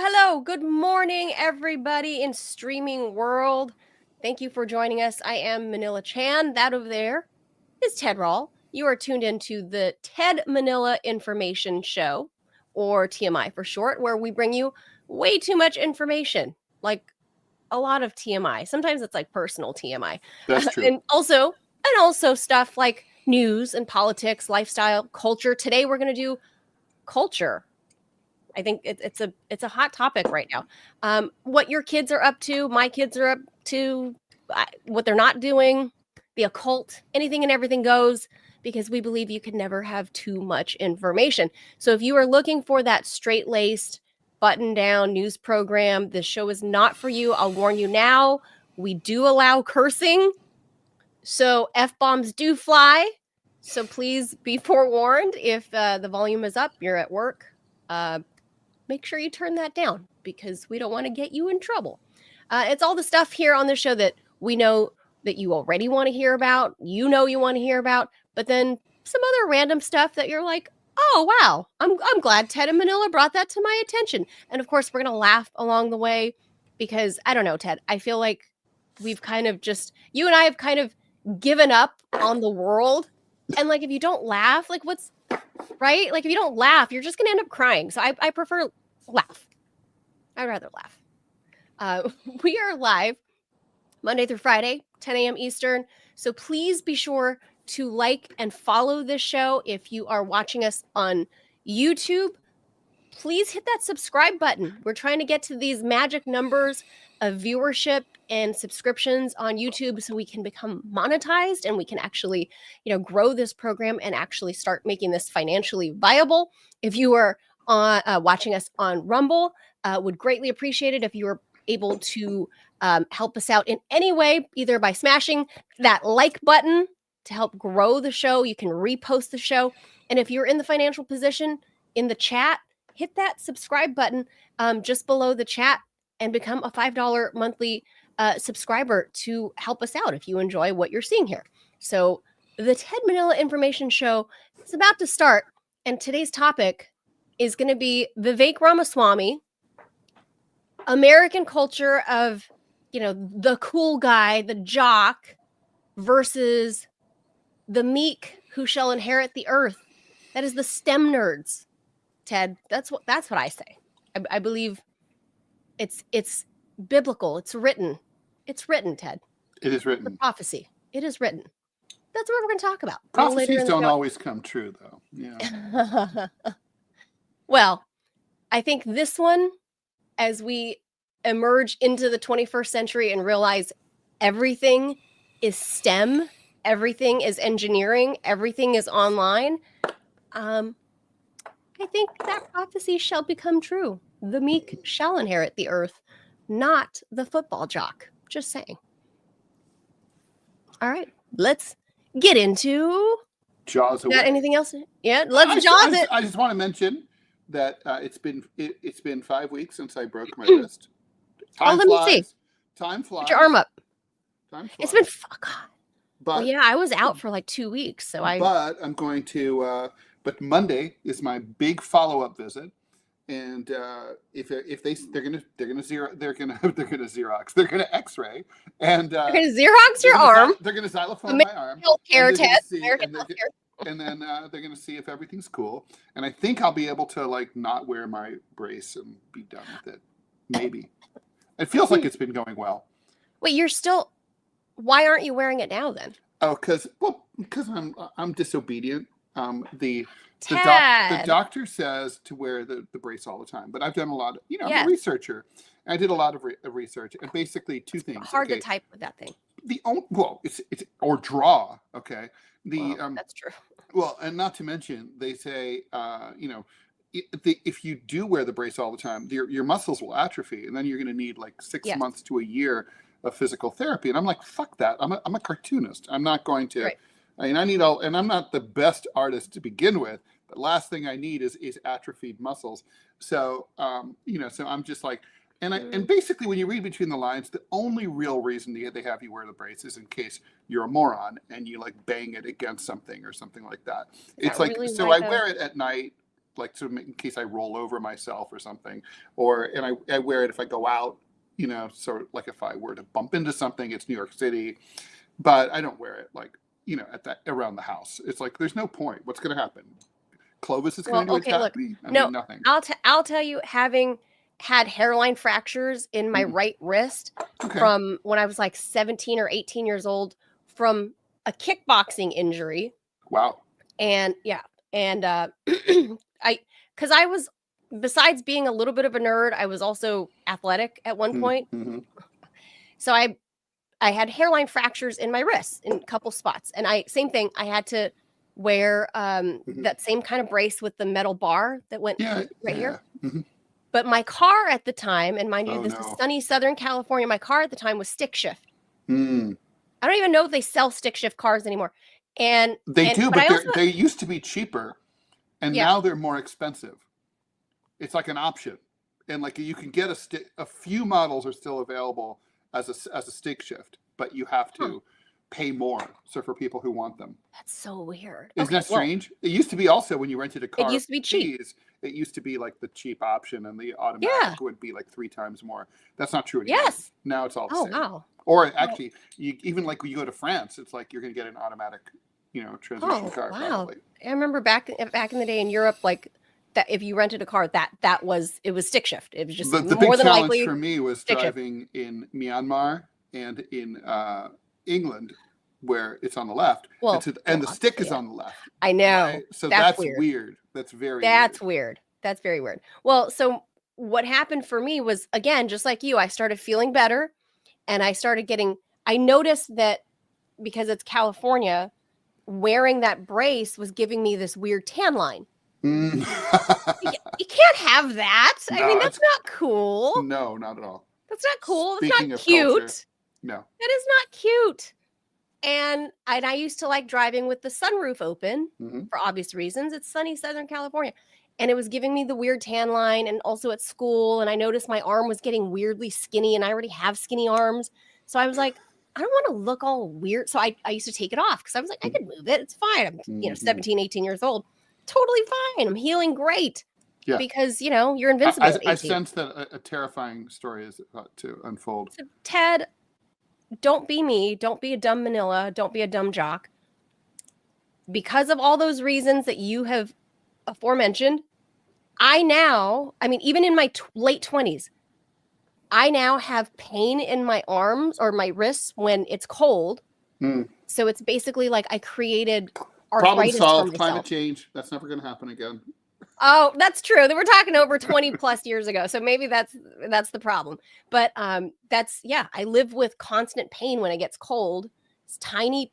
Hello. Good morning, everybody in streaming world. Thank you for joining us. I am Manila Chan. That over there is Ted Rall. You are tuned into the Ted Manila Information Show, or TMI for short, where we bring you way too much information, like a lot of TMI. Sometimes it's like personal TMI. That's true. And also stuff like news and politics, lifestyle, culture. Today we're going to do culture. I think it's a hot topic right now. What your kids are up to, my kids are up to, what they're not doing, the occult, anything and everything goes, because we believe you can never have too much information. So if you are looking for that straight-laced, button-down news program, this show is not for you. I'll warn you now. We do allow cursing, so F-bombs do fly. So please be forewarned if the volume is up, you're at work. Make sure you turn that down because we don't want to get you in trouble. It's all the stuff here on the show that we know that you already want to hear about, you want to hear about, but then some other random stuff that you're like, oh, wow, I'm glad Ted and Manila brought that to my attention. And of course, we're going to laugh along the way because, I don't know, Ted, I feel like we've kind of you and I have kind of given up on the world. And like, if you don't laugh, like what's, right? Like if you don't laugh, you're just going to end up crying. So I prefer laugh. I'd rather laugh. We are live Monday through Friday, 10 a.m. Eastern. So please be sure to like and follow this show. If you are watching us on YouTube, please hit that subscribe button. We're trying to get to these magic numbers of viewership and subscriptions on YouTube so we can become monetized and we can actually, grow this program and actually start making this financially viable. If you are watching us on Rumble, would greatly appreciate it if you were able to help us out in any way, either by smashing that like button to help grow the show. You can repost the show. And if you're in the financial position in the chat, hit that subscribe button just below the chat and become a $5 monthly subscriber to help us out if you enjoy what you're seeing here. So the Ted Manila Information Show is about to start. And today's topic is going to be Vivek Ramaswamy, American culture of, the cool guy, the jock, versus the meek who shall inherit the earth. That is the STEM nerds, Ted. That's what I say. I believe it's biblical. It's written. It's written, Ted. It is written. The prophecy. It is written. That's what we're going to talk about. Prophecies don't always come true, though. Yeah. Well, I think this one, as we emerge into the 21st century and realize everything is STEM, everything is engineering, everything is online, I think that prophecy shall become true. The meek shall inherit the earth, not the football jock. Just saying. All right, let's get into Jaws away. Got anything else? Yeah, let's Jaws it. I just want to mention that it's been 5 weeks since I broke my wrist. Time let flies. me see. Time flies. Put your arm up. Time flies. It's been God. But yeah, I was out for like 2 weeks, so But I'm going to. But Monday is my big follow-up visit, and if they're gonna Xerox, they're gonna X-ray, and they're gonna Xerox your arm. They're gonna xylophone my arm. Healthcare test. And then they're going to see if everything's cool. And I think I'll be able to not wear my brace and be done with it. Maybe. It feels like it's been going well. Wait, why aren't you wearing it now then? Oh, because I'm disobedient. The doctor says to wear the brace all the time, but I've done a lot of, I'm a researcher. I did a lot of research, and basically two things. Hard to type with that thing. It's or draw. Okay. That's true. Well, and not to mention, they say, if you do wear the brace all the time, your muscles will atrophy, and then you're going to need 6 months to a year of physical therapy. And I'm like, fuck that. I'm a cartoonist. I'm not going to. Right. I mean, I need and I'm not the best artist to begin with. The last thing I need is atrophied muscles. So, so I'm just like. And basically, when you read between the lines, the only real reason they have you wear the brace is in case you're a moron and you bang it against something or something like that. It's like, really so I wear it at night like in case I roll over myself or something, and I wear it if I go out, sort of like if I were to bump into something. It's New York City, but I don't wear it like, around the house. It's like, there's no point. What's going to happen? Clovis is going to okay, attack look, me? I no, mean, nothing. I'll tell you, having had hairline fractures in my right wrist from when I was like 17 or 18 years old from a kickboxing injury. Wow. And because I was, besides being a little bit of a nerd, I was also athletic at one point. So I had hairline fractures in my wrists in a couple spots. And same thing, I had to wear that same kind of brace with the metal bar that went here. But my car at the time, and mind you, this is sunny Southern California, my car at the time was stick shift. I don't even know if they sell stick shift cars anymore. And they do, but they used to be cheaper, and now they're more expensive. It's like an option, and like you can get a few models are still available as a stick shift, but you have to pay more. So for people who want them, that's so weird. Isn't that strange? It used to be also when you rented a car. It used to be cheap. It used to be like the cheap option, and the automatic would be like 3 times more. That's not true anymore. Yes. Now it's all the same. Wow. Or actually, even like when you go to France, it's like you're going to get an automatic, transmission car. Wow. Probably. I remember back in the day in Europe, like that if you rented a car, it was stick shift. It was just the more big than challenge likely for me was driving in Myanmar and in England, where it's on the left, and the stick is on the left. I know. Right? So that's weird. That's very weird. That's very weird. Well, so what happened for me was, again, just like you, I started feeling better, and I noticed that because it's California, wearing that brace was giving me this weird tan line. You can't have that. No, I mean, that's not cool. No, not at all. That's not cool. It's not cute. Culture, no. That is not cute. And I used to like driving with the sunroof open for obvious reasons. It's sunny Southern California. And it was giving me the weird tan line, and also at school. And I noticed my arm was getting weirdly skinny, and I already have skinny arms. So I was like, I don't want to look all weird. So I used to take it off because I was like, I could move it. It's fine. I'm 17, 18 years old. Totally fine. I'm healing great. Yeah. Because, you're invincible. I sense that a terrifying story is about to unfold. So, Ted, don't be me. Don't be a dumb Manila. Don't be a dumb jock. Because of all those reasons that you have aforementioned, even in my late 20s, I now have pain in my arms or my wrists when it's cold. So it's basically like I creted arthritis. Problem solved. Climate change. That's never going to happen again. Oh, that's true. We're talking over 20 plus years ago. So maybe that's the problem. But I live with constant pain when it gets cold. It's tiny.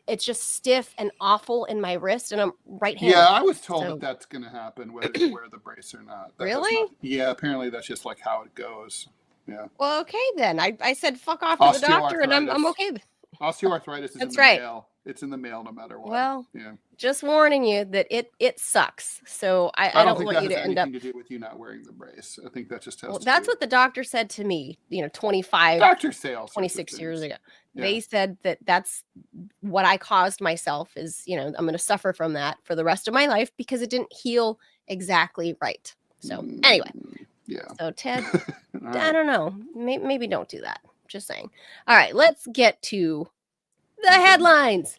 It's just stiff and awful in my wrist, and I'm right-handed. Yeah, I was told that's going to happen whether you wear the brace or not. Really? Yeah, apparently that's just like how it goes. Yeah. Well, okay then. I said fuck off to the doctor, and I'm okay. Osteoarthritis is in the mail. It's in the mail no matter what. Well, just warning you that it sucks. So I don't want you to end up. To do with you not wearing the brace. I think that just has. Well, that's what the doctor said to me. 26 years ago. Yeah. They said that's what I caused myself. Is I'm going to suffer from that for the rest of my life because it didn't heal exactly right. So anyway. Yeah. So Ted, I don't know. Maybe don't do that. Just saying. All right, let's get to the headlines.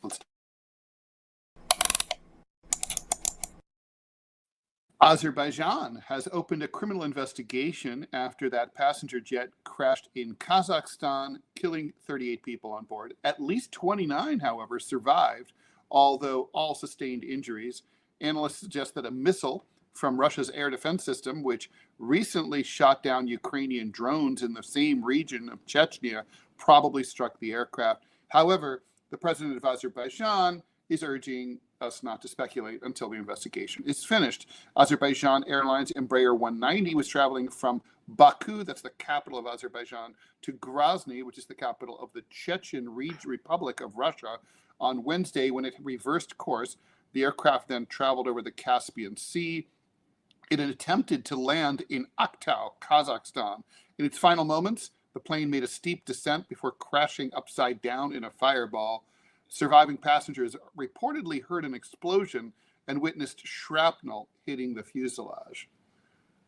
Azerbaijan has opened a criminal investigation after that passenger jet crashed in Kazakhstan, killing 38 people on board. At least 29, however, survived, although all sustained injuries. Analysts suggest that a missile from Russia's air defense system, which recently shot down Ukrainian drones in the same region of Chechnya, probably struck the aircraft. However, the president of Azerbaijan is urging us not to speculate until the investigation is finished. Azerbaijan Airlines Embraer 190 was traveling from Baku, that's the capital of Azerbaijan, to Grozny, which is the capital of the Chechen Republic of Russia, on Wednesday when it reversed course. The aircraft then traveled over the Caspian Sea. It had attempted to land in Aktau, Kazakhstan. In its final moments, the plane made a steep descent before crashing upside down in a fireball. Surviving passengers reportedly heard an explosion and witnessed shrapnel hitting the fuselage.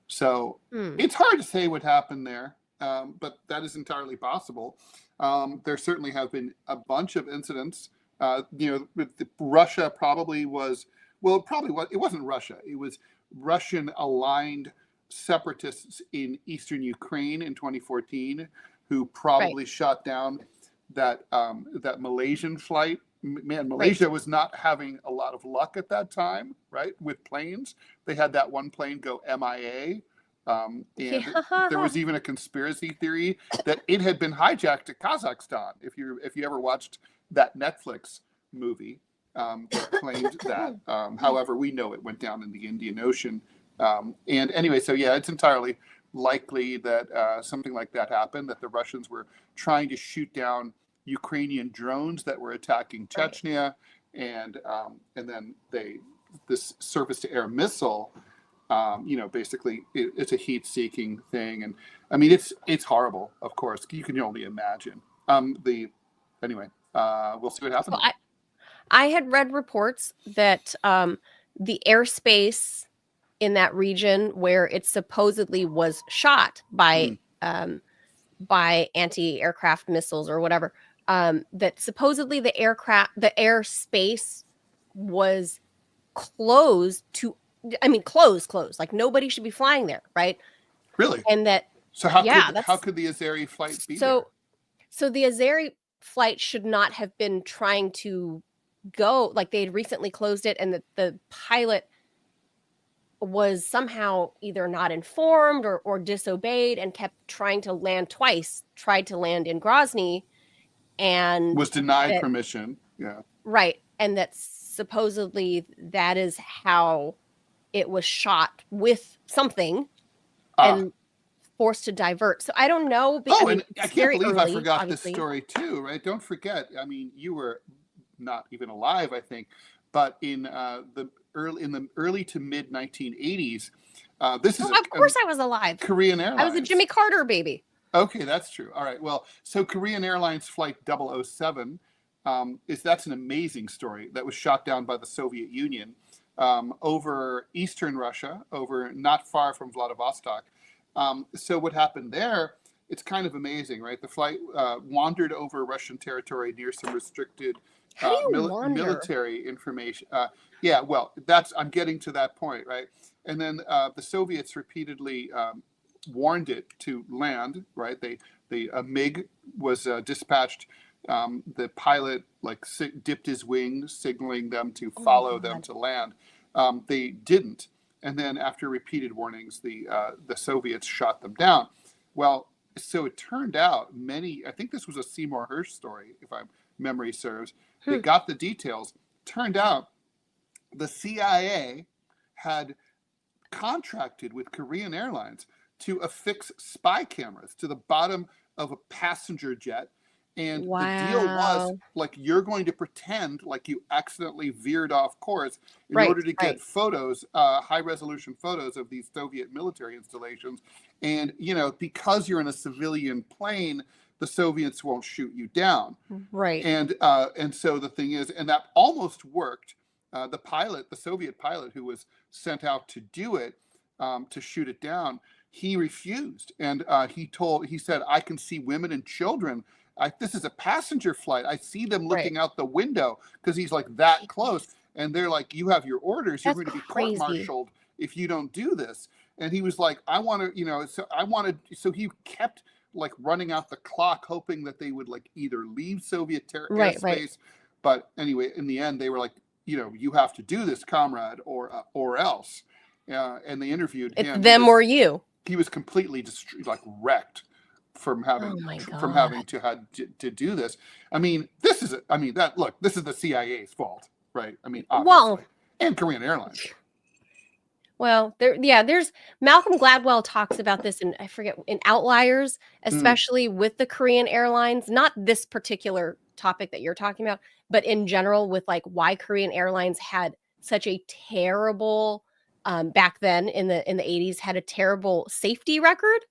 So Hmm. it's hard to say what happened there, but that is entirely possible. There certainly have been a bunch of incidents. Russia probably was, well, it wasn't Russia. It was Russian-aligned separatists in eastern Ukraine in 2014 who probably shot down that Malaysian flight. Man, Malaysia was not having a lot of luck at that time, right? With planes, they had that one plane go MIA, and there was even a conspiracy theory that it had been hijacked to Kazakhstan. If you ever watched that Netflix movie that claimed that, however, we know it went down in the Indian Ocean. And anyway, so yeah, it's entirely likely that something like that happened. That the Russians were trying to shoot down Ukrainian drones that were attacking Chechnya, and then this surface-to-air missile, basically it's a heat-seeking thing, and I mean it's horrible. Of course, you can only imagine. Anyway, we'll see what happens. Well, I had read reports that the airspace in that region where it supposedly was shot by anti-aircraft missiles or whatever, that supposedly the airspace was closed, like nobody should be flying there, right? Really? And that how could the Azeri flight be there? So the Azeri flight should not have been trying to go, like they had recently closed it, and the pilot was somehow either not informed or disobeyed and kept trying to land twice, tried to land in Grozny and was denied permission. Yeah. Right. And that supposedly that is how it was shot, with something and forced to divert. So I don't know. I can't believe I forgot this story too, right? Don't forget. I mean, you were not even alive, I think, but in the early to mid 1980s, of course I was alive. Korean Airlines. I was a Jimmy Carter baby. Okay, that's true. All right. Well, so Korean Airlines Flight 007 that's an amazing story that was shot down by the Soviet Union over eastern Russia, over not far from Vladivostok. So what happened there? It's kind of amazing, right? The flight wandered over Russian territory near some restricted military information. Well, I'm getting to that point, right? And then the Soviets repeatedly warned it to land, right? A MiG was dispatched. The pilot dipped his wings, signaling them to follow them to land. They didn't, and then after repeated warnings, the Soviets shot them down. Well, so it turned out I think this was a Seymour Hersh story, if my memory serves. They got the details. Turned out the CIA had contracted with Korean Airlines to affix spy cameras to the bottom of a passenger jet. And the deal was, you're going to pretend like you accidentally veered off course in order to get photos, high-resolution photos of these Soviet military installations. And, because you're in a civilian plane, the Soviets won't shoot you down. Right. And so the thing is, and that almost worked. The Soviet pilot who was sent out to do it, to shoot it down, he refused. And he said, I can see women and children. This is a passenger flight. I see them looking out the window, because he's that close. And they're like, you have your orders. You're going to be court-martialed if you don't do this. And he was like, I want to, so he kept running out the clock, hoping that they would either leave Soviet airspace. But anyway, in the end, they were like, you have to do this, comrade, or else. And they interviewed him. It's them or you. He was completely wrecked from having to do this. I mean, this is the CIA's fault, right? I mean, obviously, and Korean Airlines. Well, there's Malcolm Gladwell talks about this in Outliers, especially with the Korean Airlines, not this particular topic that you're talking about, but in general with why Korean Airlines had such a terrible back then in the 80s, had a terrible safety record.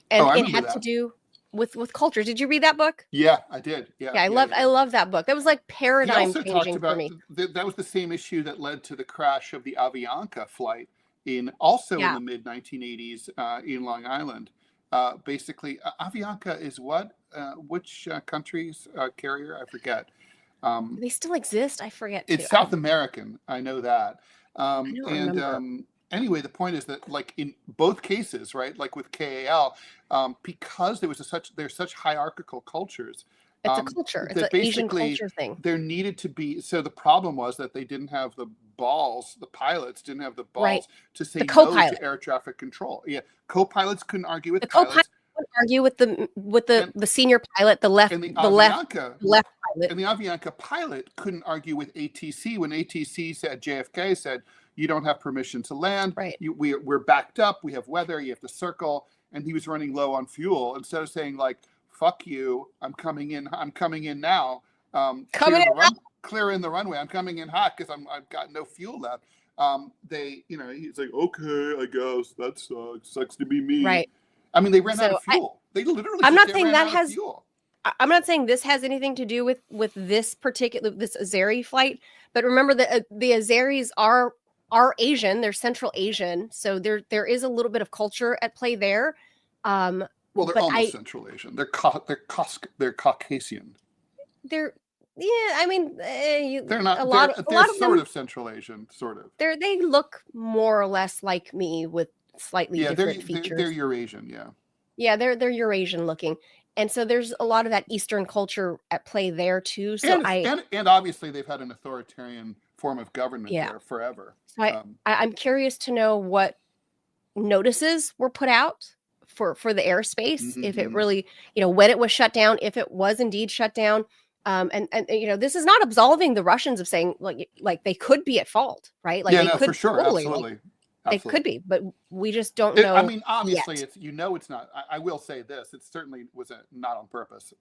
And it had to do with culture. Did you read that book? Yeah, I did. Yeah, Yeah, I love that book. That was like He paradigm also talked changing for about me. that was the same issue that led to the crash of the Avianca flight also in Yeah. the mid 1980s in Long Island. Basically, Avianca is what? Which country's carrier? I forget. Do they still exist? I forget too. It's South American. I know that. I don't remember. Anyway, the point is that, like in both cases, right? Like with KAL, because there's such hierarchical cultures. It's a culture. It's That an Asian basically culture thing. there needed to be. So the problem was that they didn't have the balls. The pilots didn't have the Right. balls to say The no co-pilot. to air traffic control. Yeah, co-pilots couldn't argue with The pilots. co-pilot would argue with the senior pilot, the left And the left Avianca pilot. And the Avianca pilot couldn't argue with ATC when ATC said, JFK said, you don't have permission to land. Right. We're backed up. We have weather. You have to circle. And he was running low on fuel. Instead of saying like, fuck you, I'm coming in now. Clear in the runway. I'm coming in hot because I've got no fuel left. He's like, okay, I guess that sucks to be me. Right. I mean, they ran out of fuel. They literally. I'm not saying that has. Fuel. I'm not saying this has anything to do with this Azeri flight, but remember that the Azeris are Asian. They're Central Asian, so there is a little bit of culture at play there. Well, they're almost Central Asian. They're Caucasian. I mean, they're not. They're sort of Central Asian, sort of. They look more or less like me with slightly different features. They're Eurasian, yeah. Yeah, they're Eurasian looking. And so there's a lot of that Eastern culture at play there too. So and obviously they've had an authoritarian form of government there forever. So I'm curious to know what notices were put out for the airspace, if it really, when it was shut down, if it was indeed shut down. And this is not absolving the Russians of saying like they could be at fault, right? Like they could for sure, absolutely. They could be, but we just don't know. I mean, obviously, it's it's not. I will say this: it certainly was not on purpose.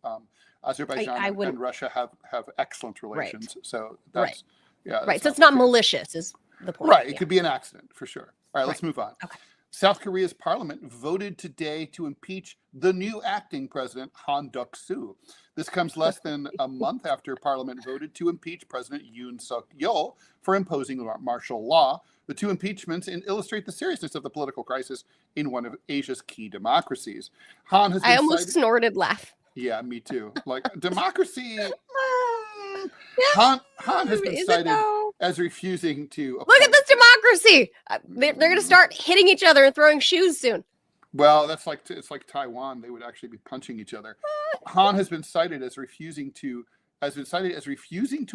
Azerbaijan and Russia have excellent relations, so that's right. So it's not malicious, is the point. Right. It could be an accident for sure. All right, let's move on. Okay. South Korea's parliament voted today to impeach the new acting president, Han Duck-soo. This comes less than a month after parliament voted to impeach President Yoon Suk-yeol for imposing martial law. The two impeachments illustrate the seriousness of the political crisis in one of Asia's key democracies. Han has been I almost snorted laugh. Yeah, me too. Like democracy. Han has been cited as refusing to. Look at this democracy. They're going to start hitting each other and throwing shoes soon. Well, it's like Taiwan. They would actually be punching each other. Han has been cited as refusing to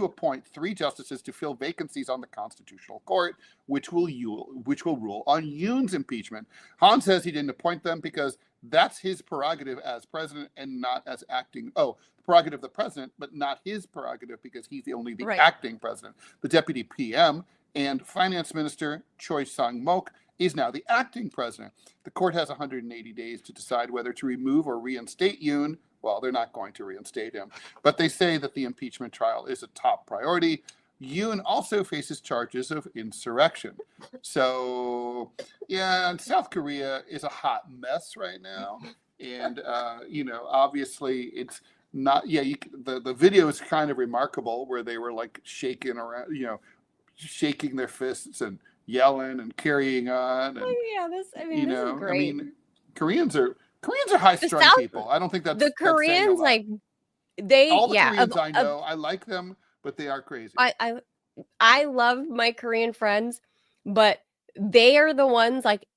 appoint 3 justices to fill vacancies on the Constitutional Court, which will rule on Yoon's impeachment. Han says he didn't appoint them because that's his prerogative as president and not as acting. Oh, the prerogative of the president, but not his prerogative because he's the acting president. The deputy PM and finance minister Choi Sang-mok is now the acting president. The court has 180 days to decide whether to remove or reinstate Yoon. Well, they're not going to reinstate him, but they say that the impeachment trial is a top priority. Yoon also faces charges of insurrection. So, and South Korea is a hot mess right now. And, obviously it's not, the video is kind of remarkable where they were like shaking around, shaking their fists and yelling and carrying on. And, this is great. I mean, Koreans are high-strung people. I don't think that's the Koreans all the Koreans I know. I like them, but they are crazy. I love my Korean friends, but they are the ones like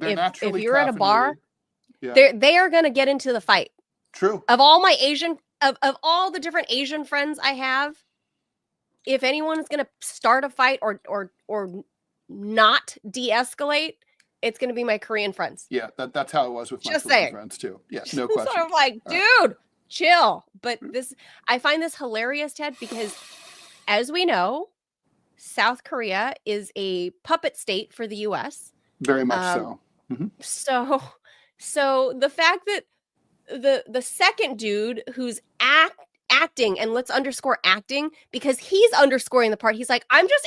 if you're at a bar, they are going to get into the fight. True. Of all my of all the different Asian friends I have, if anyone is going to start a fight or not de-escalate, it's going to be my Korean friends. Yeah, that's how it was with my Korean friends too. Yeah, no question. Sort of like, dude, chill. But I find this hilarious, Ted, because as we know, South Korea is a puppet state for the U.S. Very much so. Mm-hmm. So the fact that the second dude who's acting, and let's underscore acting, because he's underscoring the part. He's like, I'm just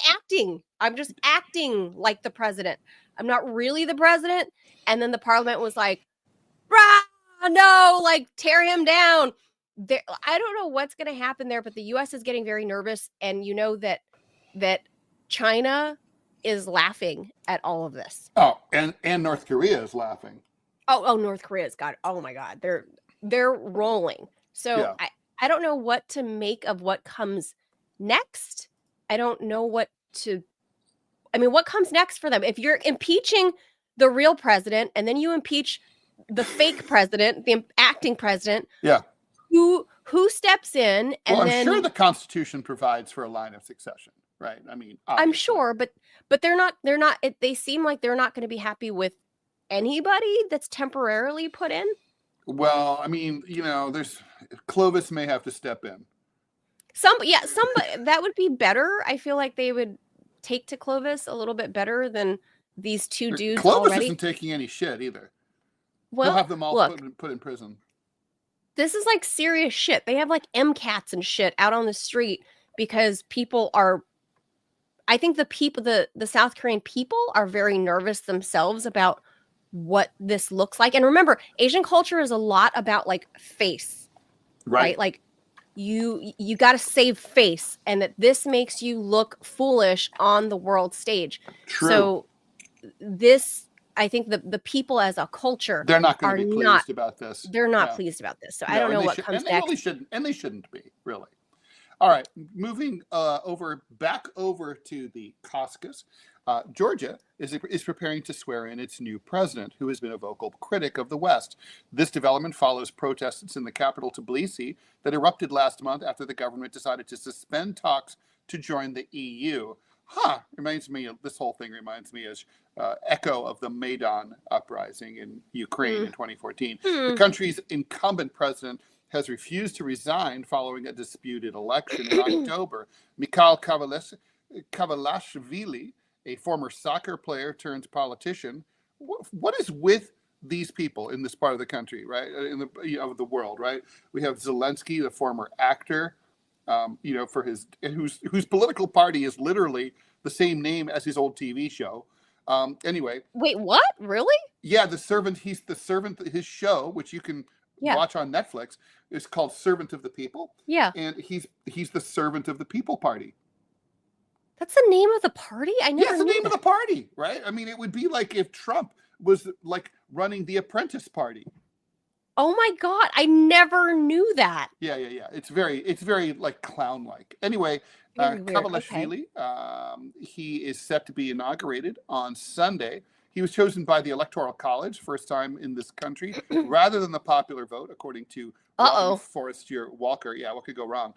acting like the president. I'm not really the president. And then the parliament was like, rah, no, like tear him down. There, I don't know what's going to happen there, but the U.S. is getting very nervous, and you know that China is laughing at all of this. Oh, and North Korea is laughing. Oh, North Korea's got it. Oh my God, they're rolling. So Yeah. I don't know what to make of what comes next. I don't know what comes next for them? If you're impeaching the real president and then you impeach the fake president, the acting president, yeah, who steps in? And well, I'm then, sure the Constitution provides for a line of succession, right? I mean, obviously. I'm sure, but they're not. They seem like they're not going to be happy with anybody that's temporarily put in. Well, I mean, there's Clovis may have to step in. Somebody that would be better. I feel like they would take to Clovis a little bit better than these two dudes. Clovis already. Isn't taking any shit either. Well, he'll have them all put in prison. This is like serious shit. They have like MCATs and shit out on the street because people are. I think the South Korean people are very nervous themselves about what this looks like. And remember, Asian culture is a lot about like face, right? Like you got to save face, and that this makes you look foolish on the world stage. True. So this, I think the people as a culture, they're not going to be pleased about this. They're not pleased about this. So I don't know what comes next. And they shouldn't be, really. All right, moving back over to the Caucasus. Georgia is preparing to swear in its new president, who has been a vocal critic of the West. This development follows protests in the capital Tbilisi that erupted last month after the government decided to suspend talks to join the EU. This whole thing reminds me as echo of the Maidan uprising in Ukraine in 2014. The country's incumbent president has refused to resign following a disputed election in October. Mikhail Kavalashvili, a former soccer player turned politician. What is with these people in this part of the country, right? Of the world, right? We have Zelensky, the former actor, for whose political party is literally the same name as his old TV show. Anyway. Wait, what? Really? Yeah, The Servant. He's the servant. His show, which you can watch on Netflix, is called Servant of the People. Yeah. And he's the servant of the People Party. That's the name of the party? I never knew. It's the name of the party, right? I mean, it would be like if Trump was like running the Apprentice Party. Oh my God, I never knew that. Yeah. It's very like clown-like. Anyway, Kavalashvili, he is set to be inaugurated on Sunday. He was chosen by the Electoral College, first time in this country, rather than the popular vote, according to Forrester Walker. Yeah, what could go wrong?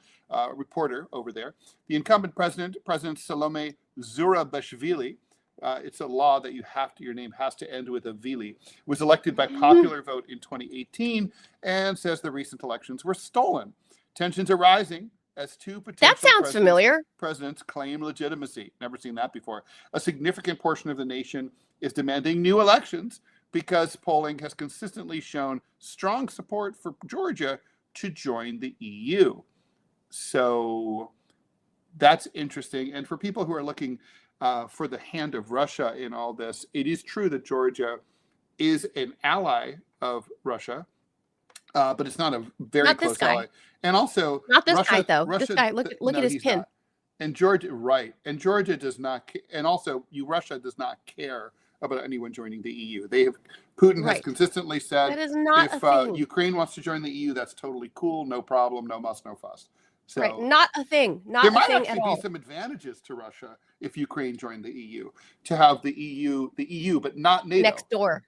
Reporter over there. The incumbent President Salome Zurabishvili, it's a law that your name has to end with a Vili, was elected by popular vote in 2018 and says the recent elections were stolen. Tensions are rising as two potential presidents claim legitimacy. Never seen that before. A significant portion of the nation is demanding new elections because polling has consistently shown strong support for Georgia to join the EU. So that's interesting. And for people who are looking for the hand of Russia in all this, it is true that Georgia is an ally of Russia, but it's not a very close ally. And also, not this guy though. This guy, look at his pin. Not. And Georgia, right? And Georgia does not, and also Russia does not care about anyone joining the EU. Putin has consistently said, that is not if Ukraine wants to join the EU, that's totally cool, no problem, no muss, no fuss. So not a thing. There might actually be some advantages to Russia if Ukraine joined the EU, to have the EU, but not NATO.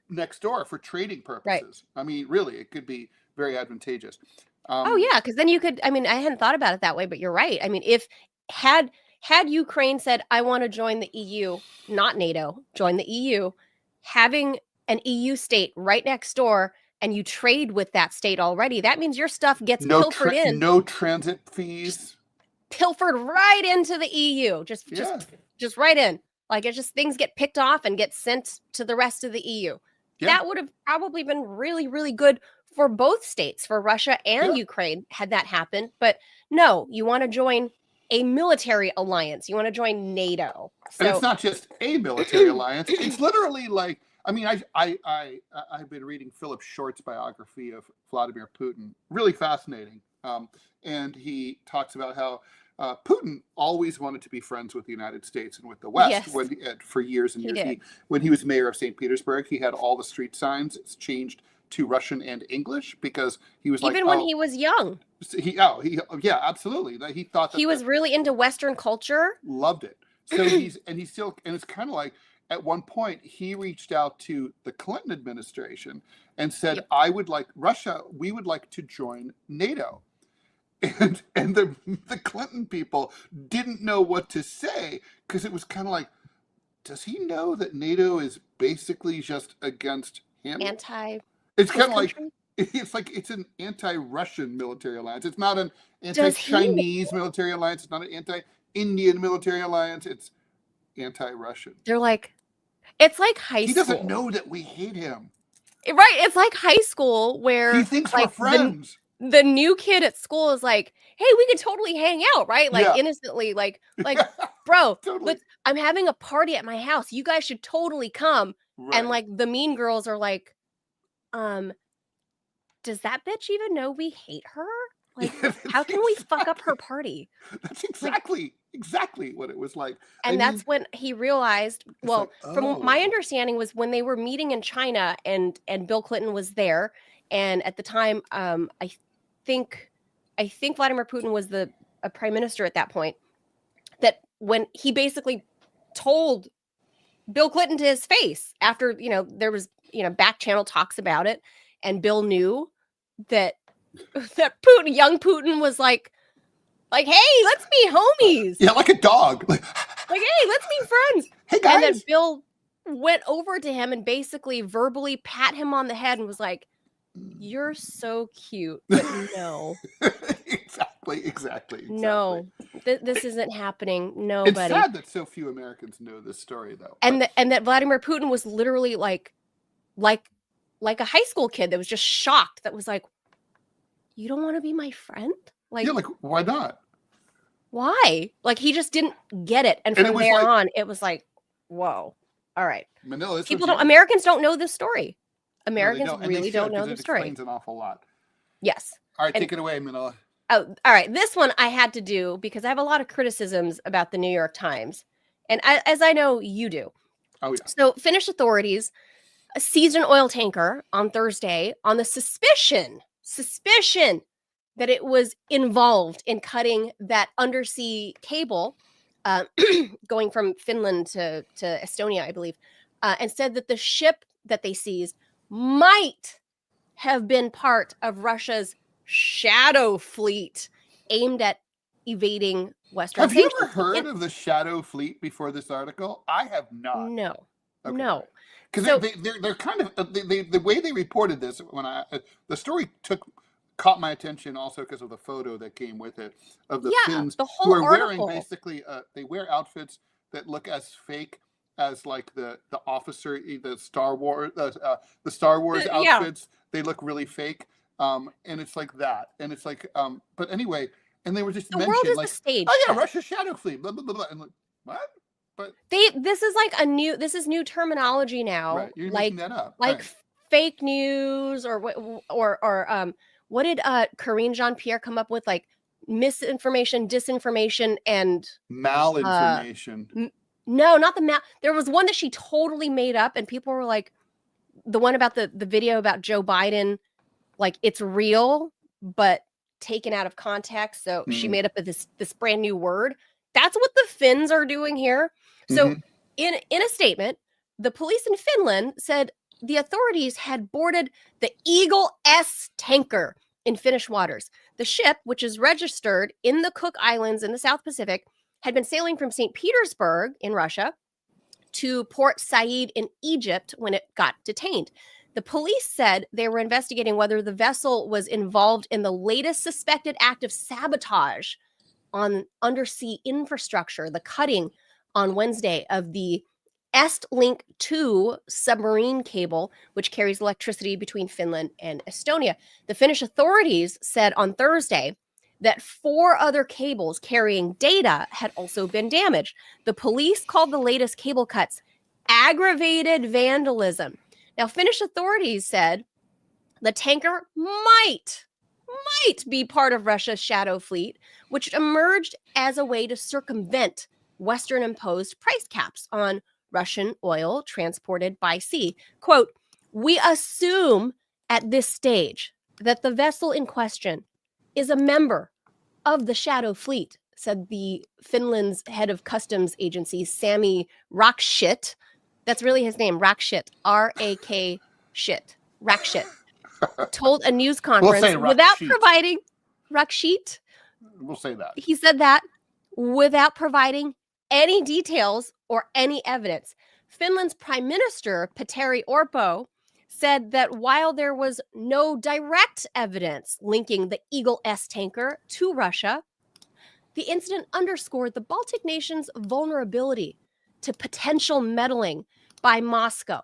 Next door for trading purposes. Right. I mean, really, it could be very advantageous. Because then you could. I mean, I hadn't thought about it that way, but you're right. I mean, if had Ukraine said, "I want to join the EU," not NATO, join the EU, having an EU state right next door, and you trade with that state already, that means your stuff gets pilfered in. No transit fees. Pilfered right into the EU. Just right in. Like it's just things get picked off and get sent to the rest of the EU. Yeah. That would have probably been really, really good for both states, for Russia and Ukraine, had that happened. But no, you want to join a military alliance. You want to join NATO. And it's not just a military alliance. It's literally like I mean, I've been reading Philip Short's biography of Vladimir Putin. Really fascinating. And he talks about how Putin always wanted to be friends with the United States and with the West Yes, for years and he years. did. When he was mayor of St. Petersburg, he had all the street signs changed to Russian and English because he was Even like, when oh, he was young, yeah, absolutely. He thought that he was really into Western culture. loved it. So he's still, and it's kind of like at one point he reached out to the Clinton administration and said, Yep. I would like we would like to join NATO. And the Clinton people didn't know what to say because it was kind of like, does he know that NATO is basically just against him? Anti. It's kind of like it's an anti-Russian military alliance. It's not an anti-Chinese military alliance. It's not an anti-Indian military alliance. It's anti-Russian. They're like, it's like high school. He doesn't know that we hate him. Right. It's like high school where he thinks like, we're friends. The new kid at school is like, hey, we could totally hang out, right? Like innocently, like, bro, Totally. I'm having a party at my house. You guys should totally come. Right. And like the mean girls are like, does that bitch even know we hate her? Like, how can we fuck up her party? That's exactly what it was like. And that's when he realized, well, like, from my understanding was when they were meeting in China and Bill Clinton was there. And at the time, I think Vladimir Putin was a prime minister at that point, that when he basically told Bill Clinton to his face after, there was, back channel talks about it. And Bill knew that young Putin was like, hey, let's be homies. Yeah, like a dog. Like, hey, let's be friends. Hey, guys. And then Bill went over to him and basically verbally pat him on the head and was like, you're so cute, but no. Exactly. No, this isn't happening. Nobody. It's sad that so few Americans know this story, though. And that Vladimir Putin was literally like a high school kid that was just shocked. That was like, you don't want to be my friend? Like, yeah, like why not? Why? Like he just didn't get it, and from there on, it was like, whoa, all right. Manila, Americans don't know this story. Americans really don't know the story. It explains an awful lot. Yes. All right, take it away, Manila. Oh, all right. This one I had to do because I have a lot of criticisms about the New York Times, and as I know you do. Oh yeah. So Finnish authorities seized an oil tanker on Thursday on the suspicion that it was involved in cutting that undersea cable going from Finland to Estonia, I believe, and said that the ship that they seized might have been part of Russia's shadow fleet aimed at evading Western sanctions. Have you ever heard of the shadow fleet before this article? I have not. No. Okay. No. Because they're kind of the way they reported this when the story caught my attention also because of the photo that came with it of the Finns who are wearing basically they wear outfits that look as fake as like the officer, the Star Wars outfits. They look really fake, and it's like that, and it's like but anyway, and they were just mentioned world is like a stage. Oh yeah, Russia's shadow fleet, blah blah blah, and like what? But this is new terminology now. Right. You're making that up. Like right. Fake news or what did Karine Jean-Pierre come up with? Like misinformation, disinformation, and malinformation. No, not the there was one that she totally made up, and people were like, the one about the video about Joe Biden, like it's real but taken out of context. So she made up this brand new word. That's what the Finns are doing here. So in a statement, the police in Finland said the authorities had boarded the Eagle S tanker in Finnish waters. The ship, which is registered in the Cook Islands in the South Pacific, had been sailing from St. Petersburg in Russia to Port Said in Egypt when it got detained. The police said they were investigating whether the vessel was involved in the latest suspected act of sabotage on undersea infrastructure, the cutting on Wednesday of the Estlink 2 submarine cable, which carries electricity between Finland and Estonia. The Finnish authorities said on Thursday that 4 other cables carrying data had also been damaged. The police called the latest cable cuts aggravated vandalism. Now, Finnish authorities said the tanker might be part of Russia's shadow fleet, which emerged as a way to circumvent Western imposed price caps on Russian oil transported by sea. Quote, we assume at this stage that the vessel in question is a member of the shadow fleet, said the Finland's head of customs agency, Sami Rakshit. That's really his name, Rakshit, R-A-K shit, Rakshit, told a news conference without providing Rakshit. We'll say that. He said that without providing any details or any evidence. Finland's Prime Minister, Petteri Orpo, said that while there was no direct evidence linking the Eagle S tanker to Russia, the incident underscored the Baltic nations' vulnerability to potential meddling by Moscow.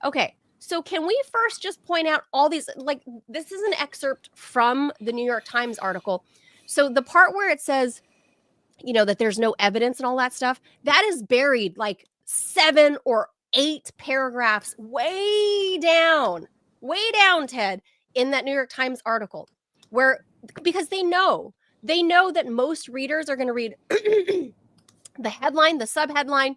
Okay, so can we first just point out all these, like, this is an excerpt from the New York Times article. So the part where it says, you know, that there's no evidence and all that stuff, that is buried like 7 or 8 paragraphs way down, Ted, in that New York Times article, where, because they know that most readers are going to read the headline, the subheadline,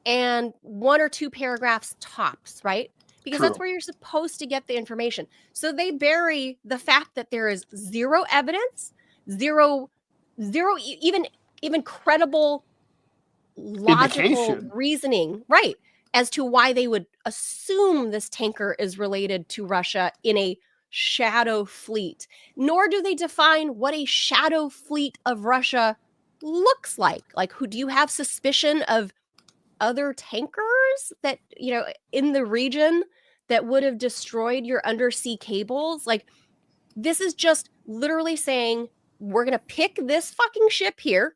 and 1 or 2 paragraphs tops, right? Because that's where you're supposed to get the information. So they bury the fact that there is zero evidence, zero even credible logical reasoning, right, as to why they would assume this tanker is related to Russia in a shadow fleet. Nor do they define what a shadow fleet of Russia looks like. Like, who do you have suspicion of other tankers that, you know, in the region that would have destroyed your undersea cables? Like, this is just literally saying, we're going to pick this fucking ship here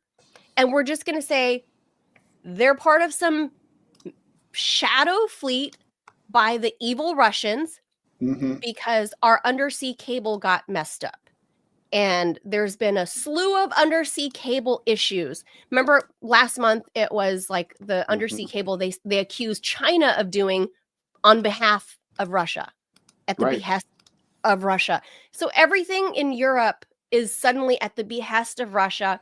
and we're just going to say they're part of some shadow fleet by the evil Russians because our undersea cable got messed up. And there's been a slew of undersea cable issues. Remember last month, it was like the undersea cable they accused China of doing on behalf of Russia, at the behest of Russia. So everything in Europe is suddenly at the behest of Russia.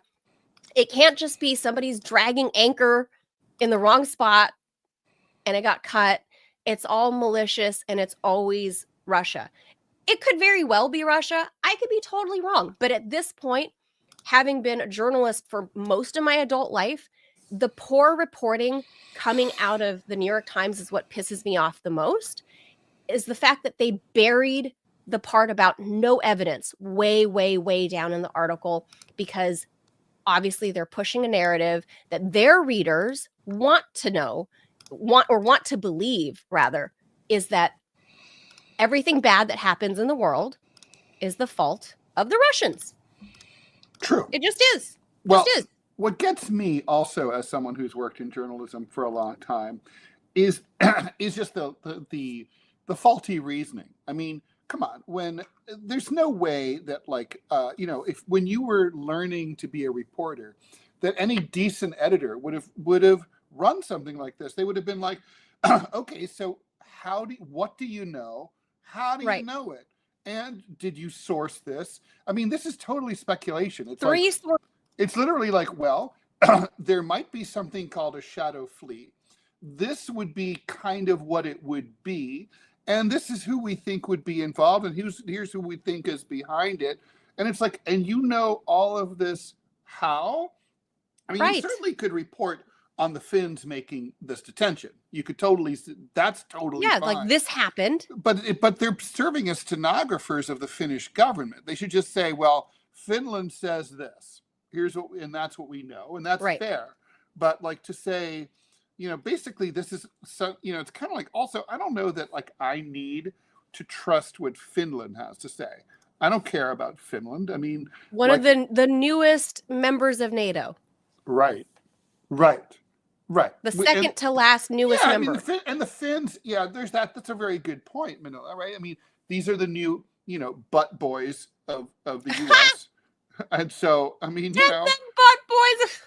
It can't just be somebody's dragging anchor in the wrong spot and it got cut. It's all malicious and it's always Russia. It could very well be Russia. I could be totally wrong. But at this point, having been a journalist for most of my adult life, the poor reporting coming out of the New York Times is what pisses me off the most, is the fact that they buried the part about no evidence way, way, way down in the article, because obviously they're pushing a narrative that their readers want to believe, rather, is that everything bad that happens in the world is the fault of the Russians. True. It just is. What gets me also, as someone who's worked in journalism for a long time, is just the faulty reasoning. I mean, come on, when there's no way that, like, if when you were learning to be a reporter, that any decent editor would have run something like this. They would have been like, okay, so what do you know? How do you know it? And did you source this? I mean, this is totally speculation. It's literally like, well, there might be something called a shadow fleet. This would be kind of what it would be. And this is who we think would be involved. And here's who we think is behind it. And it's like, and you know all of this how? I mean, you certainly could report on the Finns making this detention. You could that's totally fine. Like, this happened. But they're serving as stenographers of the Finnish government. They should just say, well, Finland says this. And that's what we know, and that's fair. But, like, to say, basically this is so, it's kind of like, also, I don't know that, like, I need to trust what Finland has to say. I don't care about Finland. I mean, one of the newest members of NATO. Right. The second to last newest member. I mean, the Finns, there's that. That's a very good point, Manila, right? I mean, these are the new, butt boys of the U.S. And so, I mean, butt boys.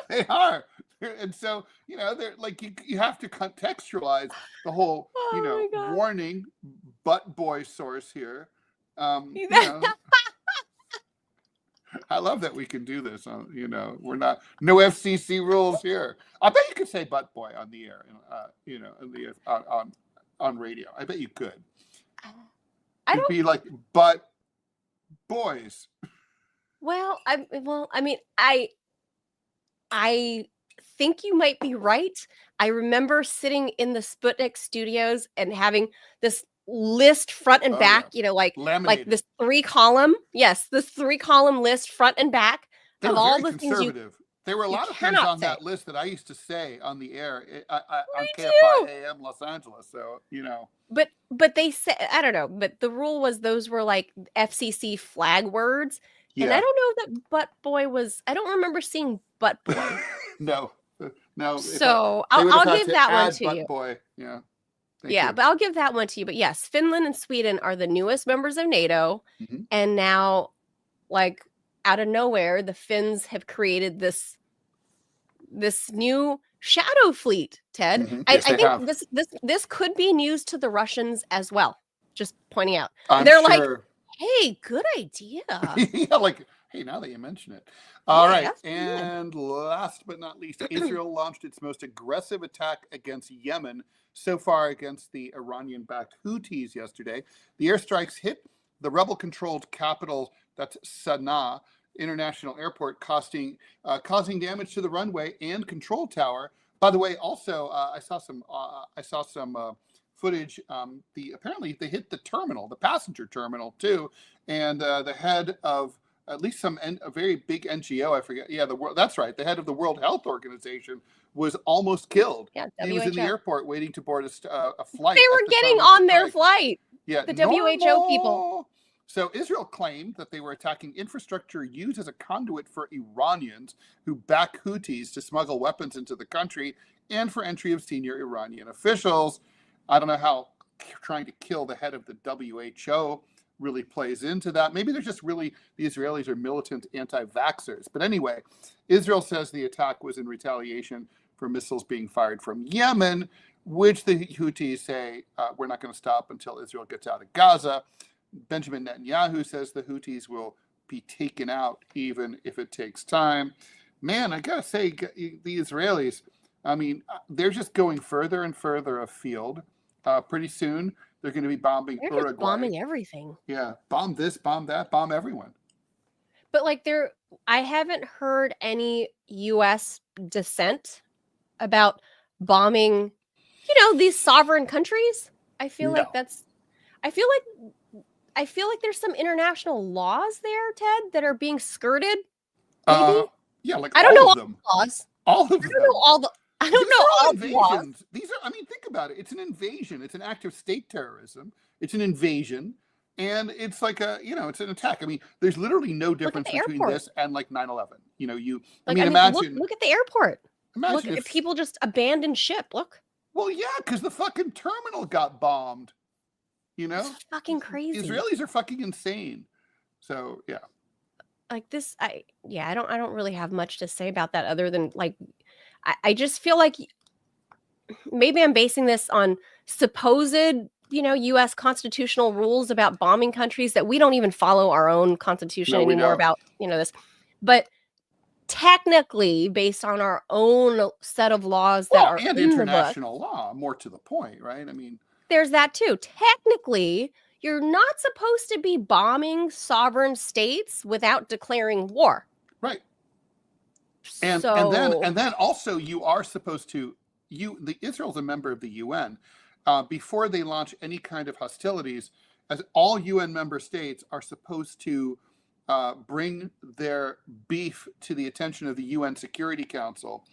they are. And so, they're like, you have to contextualize the whole, Oh my God. warning, butt boy source here. I love that we can do this. We're not, no FCC rules here. I bet you could say butt boy on the air, on radio. I bet you could. It'd be like butt boys. Well, I mean, I think you might be right. I remember sitting in the Sputnik studios and having this list front and back, like this 3-column, this 3-column list front and back of all the things there were a lot of things on that list that I used to say on the air on KFI AM Los Angeles. So, But they said, I don't know, but the rule was those were like FCC flag words. Yeah. And I don't know that butt boy was, I don't remember seeing butt boy. No. So I'll give that one to you. Boy. Yeah. But I'll give that one to you. But yes, Finland and Sweden are the newest members of NATO. Mm-hmm. And now, like, out of nowhere, the Finns have created this new shadow fleet, Ted. Mm-hmm. Yes, I think this could be news to the Russians as well. Just pointing out. They're like, hey, good idea. Yeah, like, hey, now that you mention it. All right. And last but not least, Israel launched its most aggressive attack against Yemen so far against the Iranian-backed Houthis yesterday. The airstrikes hit the rebel-controlled capital, that's Sana'a International Airport, causing damage to the runway and control tower. By the way, also I saw some footage. Apparently they hit the terminal, the passenger terminal too, and the head of at least a very big NGO, I forget. Yeah, that's right. The head of the World Health Organization was almost killed. Yeah, he was in the airport waiting to board a flight. They were getting on their flight. Yeah, the WHO people. So Israel claimed that they were attacking infrastructure used as a conduit for Iranians who back Houthis to smuggle weapons into the country and for entry of senior Iranian officials. I don't know how trying to kill the head of the WHO really plays into that. Maybe they're just the Israelis are militant anti-vaxxers. But anyway, Israel says the attack was in retaliation for missiles being fired from Yemen, which the Houthis say we're not going to stop until Israel gets out of Gaza. Benjamin Netanyahu says the Houthis will be taken out even if it takes time. Man, I gotta say, the Israelis, I mean, they're just going further and further afield. Pretty soon, they're going to be bombing Uruguay. Just bombing everything. Yeah, bomb this, bomb that, bomb everyone. But like I haven't heard any U.S. dissent about bombing, these sovereign countries. I feel like there's some international laws there, Ted, that are being skirted. Maybe? Yeah, like I don't know all them. The laws. All of them. I don't know all the laws. These are, think about it. It's an invasion. It's an act of state terrorism. It's an invasion. And it's like it's an attack. I mean, there's literally no difference between this and like 9/11. Imagine. Look at the airport. Imagine if people just abandoned ship. Look. Well, yeah, because the fucking terminal got bombed. It's fucking crazy. Israelis are fucking insane. So yeah. Like this, I don't really have much to say about that other than like, I just feel like maybe I'm basing this on supposed, U.S. constitutional rules about bombing countries that we don't even follow our own constitution anymore about, this. But technically, based on our own set of laws that are and in international the book, law, more to the point, right? I mean, there's that too. Technically, you're not supposed to be bombing sovereign states without declaring war. Right. And then also you are supposed to Israel's a member of the UN. Before they launch any kind of hostilities, as all UN member states are supposed to bring their beef to the attention of the UN Security Council,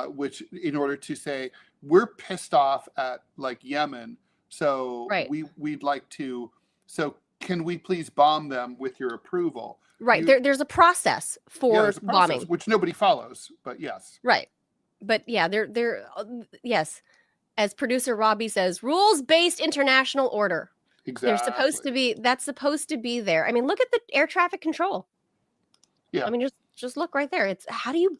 which in order to say we're pissed off at like Yemen, so we'd like to. So can we please bomb them with your approval? Right. There's a process for bombing, which nobody follows. But yes. Right. But yeah, they're yes. As producer Robbie says, rules-based international order. Exactly. That's supposed to be there. I mean, look at the air traffic control. Yeah. I mean, just look right there. It's how do you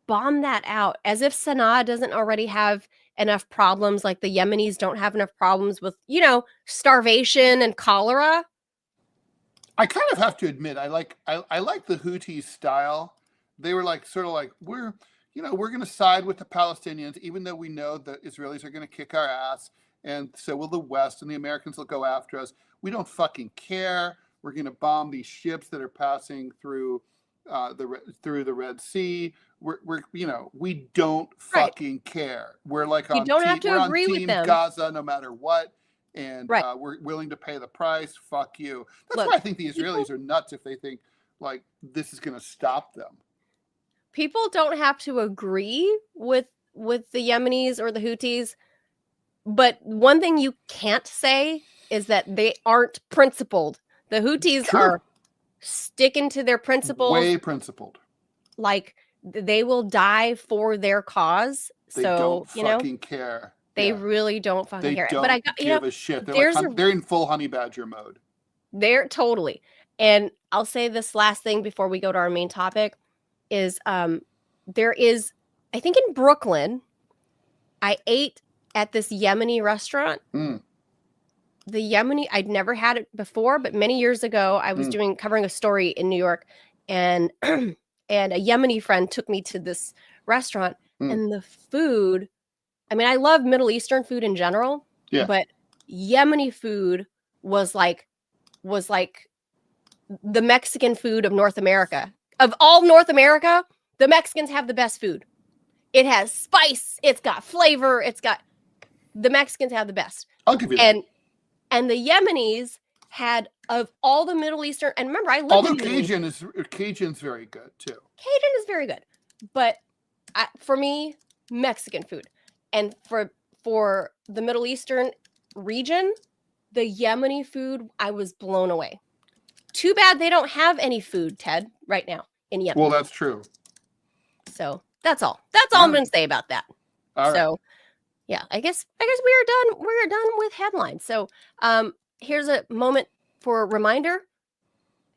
bomb that out, as if Sana'a doesn't already have enough problems, like the Yemenis don't have enough problems with, starvation and cholera. I kind of have to admit, I like the Houthis style. They were like sort of like, we're going to side with the Palestinians, even though we know that Israelis are going to kick our ass, and so will the West, and the Americans will go after us. We don't fucking care. We're going to bomb these ships that are passing through the Red Sea. We don't fucking care. We're like You don't have to agree with team them. Gaza no matter what, and Right. we're willing to pay the price. Fuck you. That's Look, why I think the Israelis are nuts if they think like this is going to stop them. People don't have to agree with the Yemenis or the Houthis, but one thing you can't say is that they aren't principled. The Houthis are sticking to their principles. Way principled. Like, they will die for their cause. They don't fucking care. They really don't fucking care. But I give a shit. They're in full honey badger mode. They're totally. And I'll say this last thing before we go to our main topic is there is, I think in Brooklyn, I ate at this Yemeni restaurant. The Yemeni, I'd never had it before, but many years ago, I was covering a story in New York, and and a Yemeni friend took me to this restaurant, and the food, I mean, I love Middle Eastern food in general, but Yemeni food was like the Mexican food of North America. Of all North America, the Mexicans have the best food. It has spice, it's got flavor, the Mexicans have the best. I'll give you that. And the Yemenis had, of all the Middle Eastern, and remember, I lived in Cajun's very good too. Cajun is very good, but for me, Mexican food, and for the Middle Eastern region, the Yemeni food, I was blown away. Too bad they don't have any food, Ted, right now in Yemen. Well, that's true. So that's all. That's all I'm going to say about that. So, yeah, I guess we are done. We're done with headlines. So, here's a moment for a reminder,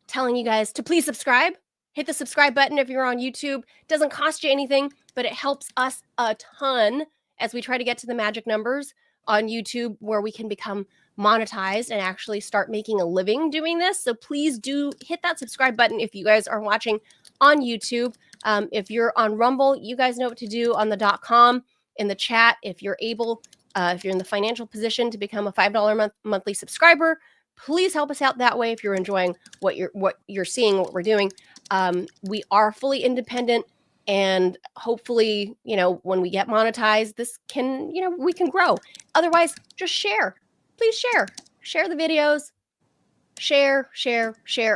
telling you guys to please subscribe. Hit the subscribe button if you're on YouTube. It doesn't cost you anything, but it helps us a ton as we try to get to the magic numbers on YouTube where we can become monetized and actually start making a living doing this. So please do hit that subscribe button if you guys are watching on YouTube. If you're on Rumble, you guys know what to do on the .com in the chat. If you're able, if you're in the financial position to become a $5 monthly subscriber, please help us out that way. If you're enjoying what you're seeing, what we're doing, we are fully independent, and hopefully, when we get monetized, this can, we can grow. Otherwise, just share. Please share the videos, share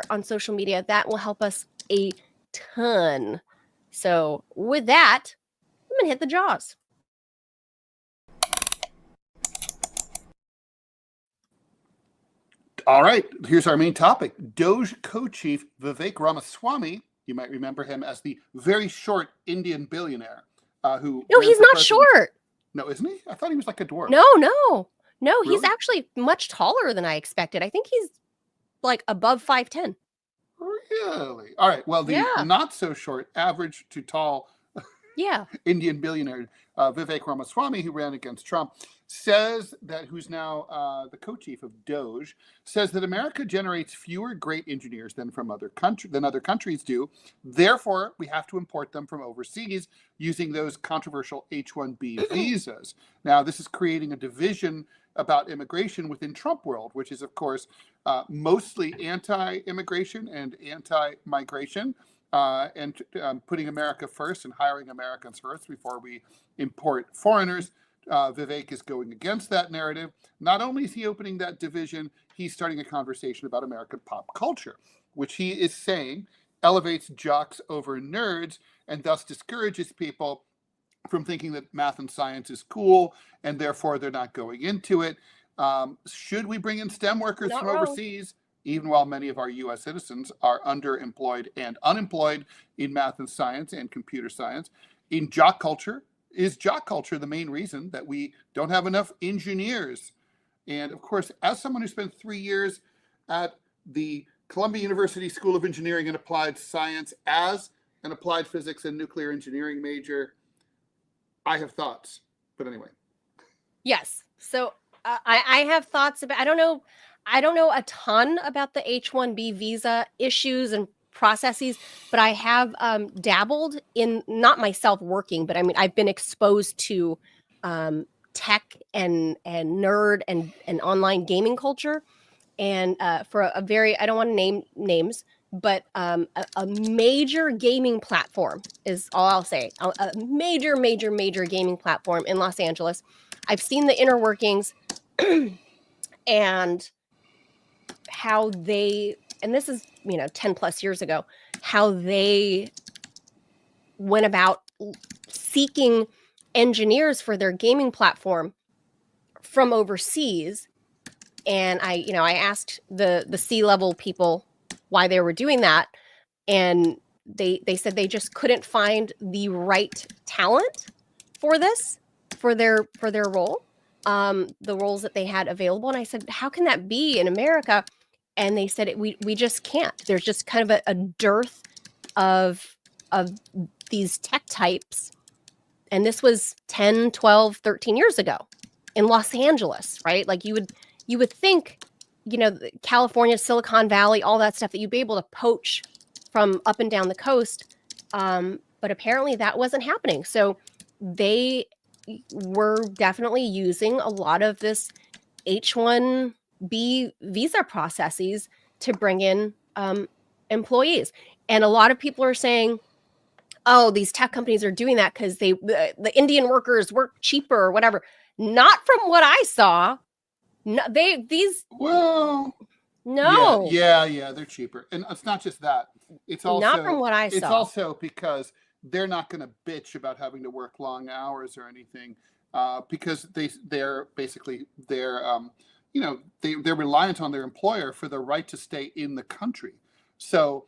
on social media. That will help us a ton. So with that, I'm going to hit the jaws. All right, here's our main topic. DOGE co-chief Vivek Ramaswamy, you might remember him as the very short Indian billionaire who... No, he's not short. No, isn't he? I thought he was like a dwarf. No, really? He's actually much taller than I expected. I think he's like above 5'10". Really? All right, well, the not so short, average to tall Indian billionaire Vivek Ramaswamy, who ran against Trump, says that, who's now the co-chief of DOGE, says that America generates fewer great engineers than other countries do. Therefore, we have to import them from overseas using those controversial H-1B visas. Now, this is creating a division about immigration within Trump world, which is, of course, mostly anti-immigration and anti-migration. And putting America first and hiring Americans first before we import foreigners. Vivek is going against that narrative. Not only is he opening that division, he's starting a conversation about American pop culture, which he is saying elevates jocks over nerds and thus discourages people from thinking that math and science is cool and therefore they're not going into it. Should we bring in STEM workers from overseas? Even while many of our U.S. citizens are underemployed and unemployed in math and science and computer science. In jock culture, is jock culture the main reason that we don't have enough engineers? And of course, as someone who spent 3 years at the Columbia University School of Engineering and Applied Science as an applied physics and nuclear engineering major. I have thoughts, but anyway. Yes. So I have thoughts about. I don't know a ton about the H-1B visa issues and processes, but I have dabbled in, not myself working, but I mean I've been exposed to tech and nerd and online gaming culture, and for a very, I don't want to name names, but a major gaming platform is all I'll say. A major gaming platform in Los Angeles. I've seen the inner workings and how they, and this is 10 plus years ago, how they went about seeking engineers for their gaming platform from overseas. And I asked the C-level people why they were doing that, and they said they just couldn't find the right talent for this, for their role, the roles that they had available. And I said, how can that be in America? And they said we just can't. There's just kind of a dearth of these tech types. And this was 10, 12, 13 years ago in Los Angeles, right? Like you would think, California, Silicon Valley, all that stuff, that you'd be able to poach from up and down the coast. But apparently that wasn't happening. So they were definitely using a lot of this H-1B visa processes to bring in employees. And a lot of people are saying, oh, these tech companies are doing that because the Indian workers work cheaper or whatever. Not from what I saw. No, no. Yeah, they're cheaper. And it's not just that. It's also not from what I saw. It's also because they're not going to bitch about having to work long hours or anything, because they're basically they're reliant on their employer for the right to stay in the country. So,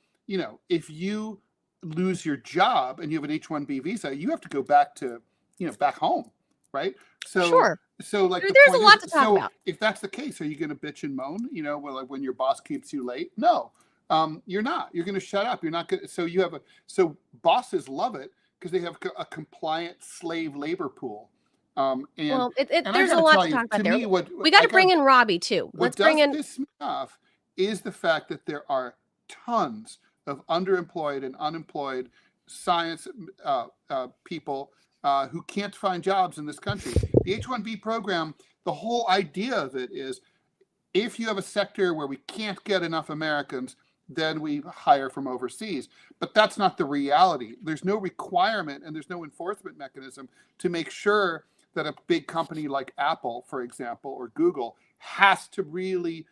if you lose your job and you have an H-1B visa, you have to go back to, back home, right? So sure. So like there's a lot to talk about. If that's the case, are you going to bitch and moan? Like when your boss keeps you late? No, you're not. You're going to shut up. You're not going. So bosses love it because they have a compliant slave labor pool. There's a lot to talk about there. We got to bring in Robbie too. Let's bring in. What does this off is the fact that there are tons of underemployed and unemployed science people who can't find jobs in this country. The H-1B program, the whole idea of it is, if you have a sector where we can't get enough Americans, then we hire from overseas. But that's not the reality. There's no requirement and there's no enforcement mechanism to make sure that a big company like Apple, for example, or Google has to really,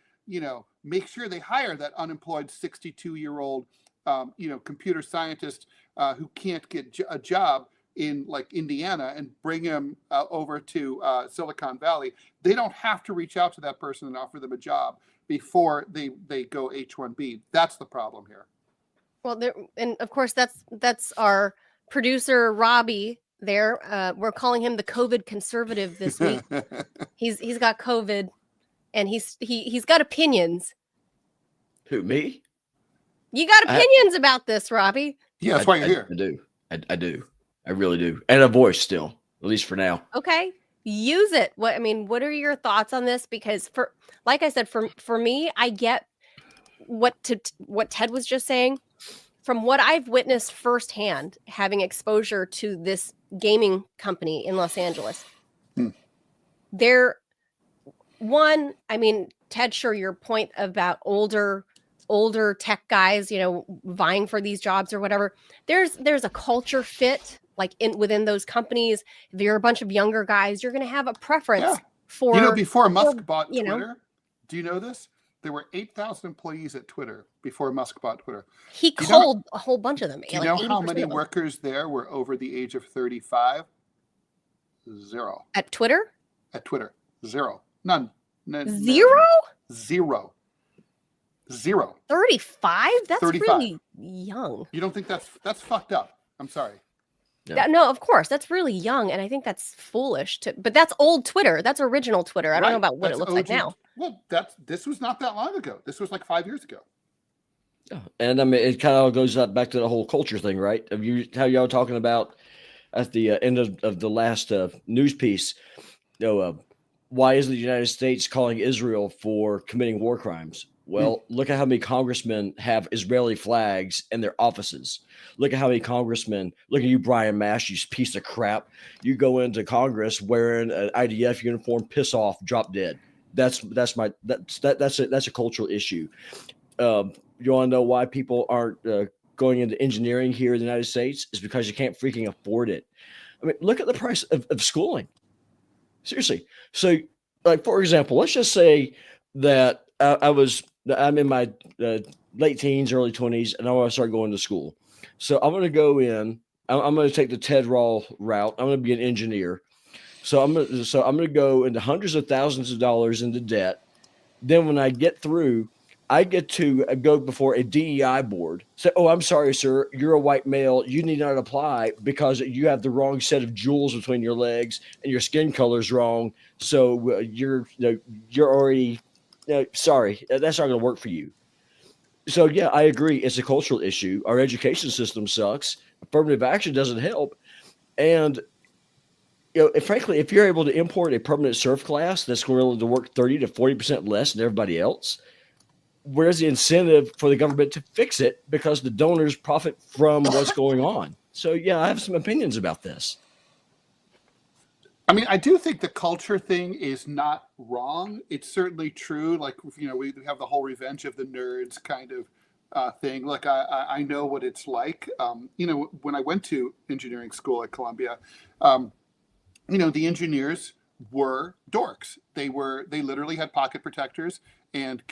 make sure they hire that unemployed 62-year-old, computer scientist who can't get a job in like Indiana and bring him over to Silicon Valley. They don't have to reach out to that person and offer them a job before they go H-1B. That's the problem here. Well, and of course that's our producer Robbie there. We're calling him the COVID conservative this week. He's got COVID and he's got opinions. Who, me? You got opinions about this, Robbie? Yeah, that's why you're here. I do. I do. I really do. And a voice still, at least for now. Okay. Use it. What are your thoughts on this? Because like I said, for me, I get what Ted was just saying. From what I've witnessed firsthand, having exposure to this gaming company in Los Angeles, Ted, sure, your point about older tech guys, vying for these jobs or whatever. There's a culture fit, like within those companies. If you're a bunch of younger guys, you're going to have a preference for. Before Musk bought Twitter, do you know this? There were 8,000 employees at Twitter before Musk bought Twitter. He culled a whole bunch of them. Do you know how many workers there were over the age of 35? Zero. At Twitter? At Twitter. Zero. None. Zero? Zero. 35? That's 35. Really young. You don't think that's fucked up? I'm sorry. Yeah. No, of course. That's really young. And I think that's foolish but that's old Twitter. That's original Twitter. I don't know about what it looks like now. Well, this was not that long ago. This was like 5 years ago. Yeah. And I mean, it kind of goes back to the whole culture thing, right? Of you, how y'all talking about at the end of the last news piece, why isn't the United States calling Israel for committing war crimes? Well, look at how many congressmen have Israeli flags in their offices. Look at how many congressmen. Look at you, Brian Mash, you piece of crap. You go into Congress wearing an IDF uniform, piss off, drop dead. That's a cultural issue. You want to know why people aren't going into engineering here in the United States? Is because you can't freaking afford it. I mean, look at the price of schooling. Seriously. So, like, for example, let's just say that I'm in my late teens, early 20s, and I want to start going to school. So I'm going to go in. I'm going to take the Ted Rall route. I'm going to be an engineer. So I'm going to go into hundreds of thousands of dollars into debt. Then when I get through, I get to go before a DEI board. Say, "Oh, I'm sorry, sir. You're a white male. You need not apply because you have the wrong set of jewels between your legs and your skin color's wrong. So you're already sorry. That's not going to work for you." So yeah, I agree. It's a cultural issue. Our education system sucks. Affirmative action doesn't help, and frankly, if you're able to import a permanent serf class that's willing to work 30 to 40% less than everybody else, where's the incentive for the government to fix it? Because the donors profit from what's going on. So yeah, I have some opinions about this. I mean, I do think the culture thing is not wrong. It's certainly true. Like, we have the whole revenge of the nerds kind of thing. Like, I know what it's like. When I went to engineering school at Columbia, the engineers were dorks. They literally had pocket protectors and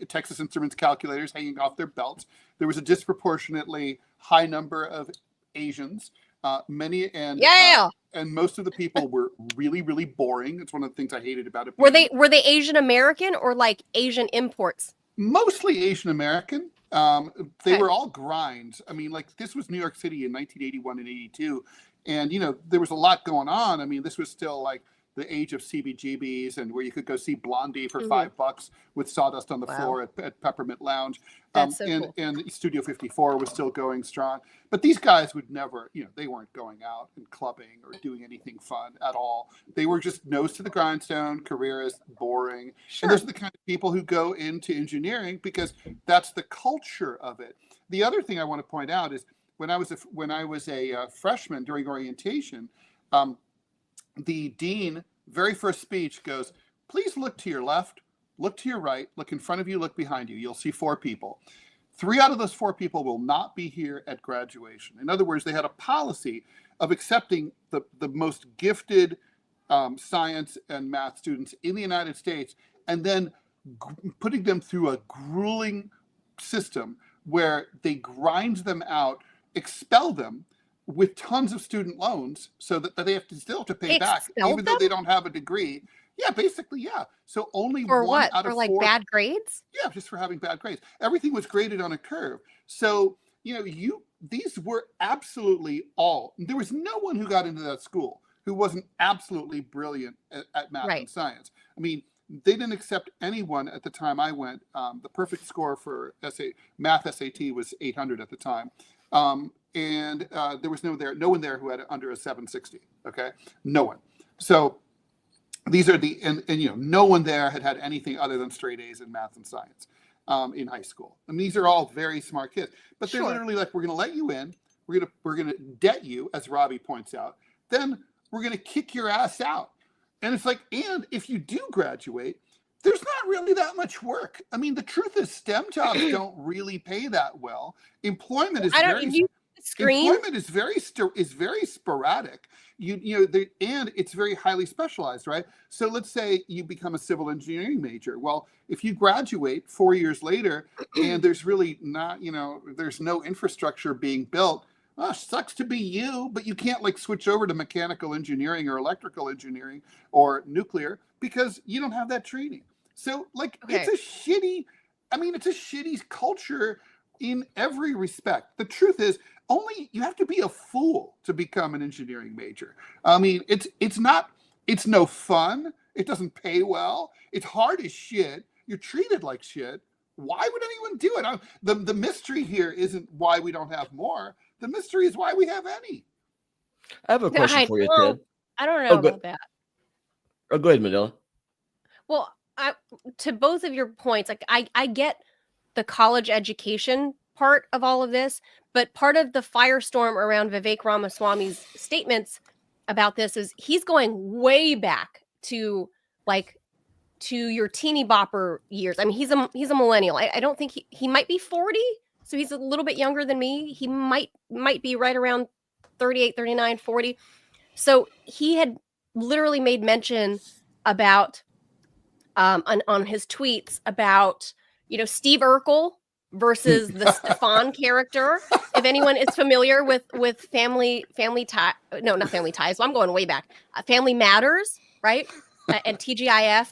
Texas Instruments calculators hanging off their belts. There was a disproportionately high number of Asians, and most of the people were really, really boring. It's one of the things I hated about it. Were they Asian American or like Asian imports? Mostly Asian American. They were all grinds. I mean, like, this was New York City in 1981 and 82. And, there was a lot going on. I mean, this was still like the age of CBGBs, and where you could go see Blondie for $5 with sawdust on the floor at Peppermint Lounge. That's so cool. And Studio 54 was still going strong. But these guys would never, they weren't going out and clubbing or doing anything fun at all. They were just nose to the grindstone, careerists, boring. Sure. And those are the kind of people who go into engineering because that's the culture of it. The other thing I want to point out is when I was a freshman during orientation, the dean, very first speech goes, "Please look to your left, look to your right, look in front of you, look behind you. You'll see 4 people. 3 out of those 4 people will not be here at graduation." In other words, they had a policy of accepting the most gifted science and math students in the United States, and then putting them through a grueling system where they grind them out, expel them with tons of student loans, so that they still have to pay back, even though they don't have a degree. Yeah, basically, yeah. So only for one what? out of for like 4. Bad grades? Yeah, just for having bad grades. Everything was graded on a curve. So these were absolutely all. There was no one who got into that school who wasn't absolutely brilliant at math and science. I mean, they didn't accept anyone at the time I went. The perfect score for math SAT was 800 at the time. And there was no one there who had under a 760. Okay, no one. So these are no one there had anything other than straight A's in math and science in high school. And these are all very smart kids, but they're literally like, "We're going to let you in. We're going to debt you," as Robbie points out. "Then we're going to kick your ass out." And it's like, and if you do graduate, there's not really that much work. I mean, the truth is, STEM jobs don't really pay that well. Employment is very sporadic. And it's very highly specialized, right? So let's say you become a civil engineering major. Well, if you graduate 4 years later and there's really not, there's no infrastructure being built, sucks to be you, but you can't like switch over to mechanical engineering or electrical engineering or nuclear because you don't have that training. So like, it's a shitty culture in every respect. The truth is, only you have to be a fool to become an engineering major. I mean, it's no fun. It doesn't pay well. It's hard as shit. You're treated like shit. Why would anyone do it? The mystery here isn't why we don't have more. The mystery is why we have any. I have a question for you, Ted. I don't know about that. Oh, go ahead, Manila. Well, to both of your points, like I get the college education part of all of this, but part of the firestorm around Vivek Ramaswamy's statements about this is he's going way back to your teeny bopper years. I mean, he's a millennial. I don't think he might be 40, so he's a little bit younger than me. He might be right around 38, 39, 40. So he had literally made mention about on his tweets about, Steve Urkel versus the Stefan character. If anyone is familiar with family ties, no, not family ties. Well, I'm going way back. Family Matters, right? And TGIF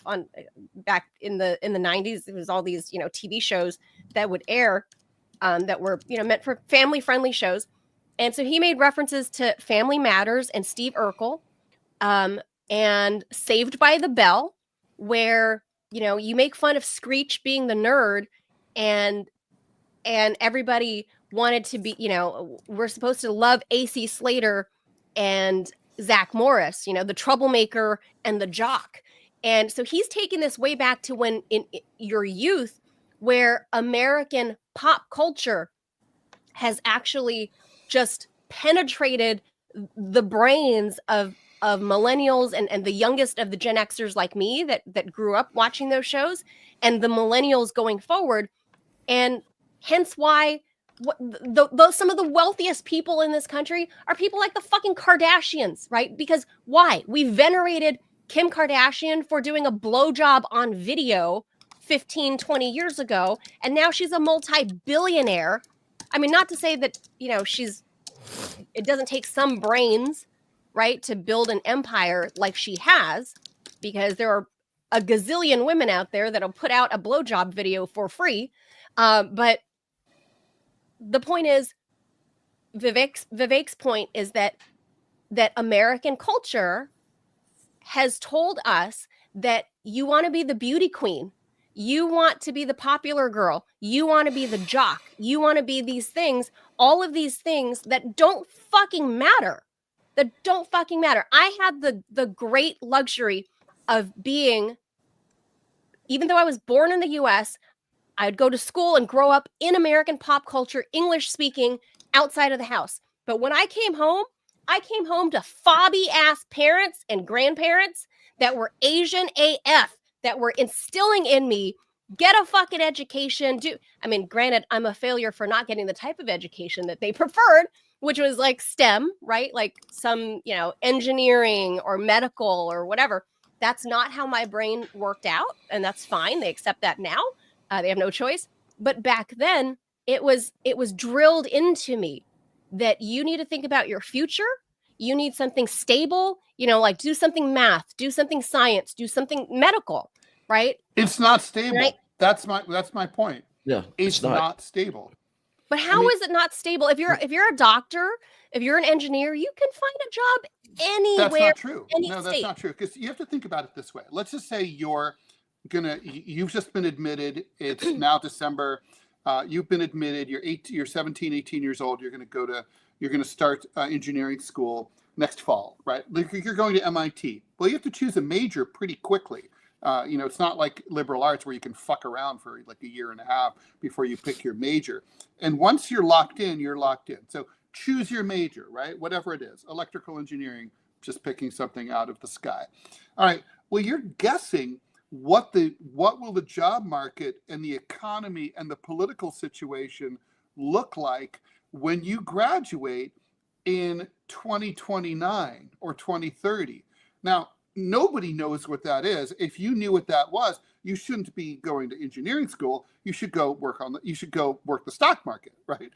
on back in the 90s. It was all these, TV shows that would air that were, meant for family friendly shows. And so he made references to Family Matters and Steve Urkel, and Saved by the Bell, where, you make fun of Screech being the nerd, and everybody wanted to be, we're supposed to love AC Slater and Zach Morris, the troublemaker and the jock. And so he's taking this way back to when in your youth, where American pop culture has actually just penetrated the brains of millennials and the youngest of the Gen Xers like me that grew up watching those shows, and the millennials going forward. And hence why some of the wealthiest people in this country are people like the fucking Kardashians, right? Because why? We venerated Kim Kardashian for doing a blowjob on video 15, 20 years ago, and now she's a multi-billionaire. I mean, not to say that, it doesn't take some brains, right, to build an empire like she has, because there are a gazillion women out there that'll put out a blowjob video for free. But the point is, Vivek's point is that American culture has told us that you want to be the beauty queen. You want to be the popular girl. You want to be the jock. You want to be these things, all of these things that don't fucking matter. I had the great luxury of being, even though I was born in the US, I'd go to school and grow up in American pop culture, English speaking, outside of the house. But when I came home to fobby ass parents and grandparents that were Asian AF, that were instilling in me, get a fucking education. Granted, I'm a failure for not getting the type of education that they preferred, which was like STEM, right? Like some, engineering or medical or whatever. That's not how my brain worked out, and that's fine. They accept that now. They have no choice. But back then, it was drilled into me that you need to think about your future. You need something stable, like do something math, do something science, do something medical, right? It's not stable. Right? That's my point. Yeah, it's not stable. But how is it not stable? If you're a doctor, if you're an engineer, you can find a job anywhere. That's not true. No, that's not true. Because you have to think about it this way. Let's just say you've just been admitted. It's now December. You've been admitted. You're 17, 18 years old. You're going to start engineering school next fall, right? You're going to MIT. Well, you have to choose a major pretty quickly. It's not like liberal arts where you can fuck around for like a year and a half before you pick your major. And once you're locked in, you're locked in. So choose your major, right? Whatever it is, electrical engineering, just picking something out of the sky. All right. Well, you're guessing what will the job market and the economy and the political situation look like when you graduate in 2029 or 2030. Now, nobody knows what that is. If you knew what that was, you shouldn't be going to engineering school. You should go work the stock market, right?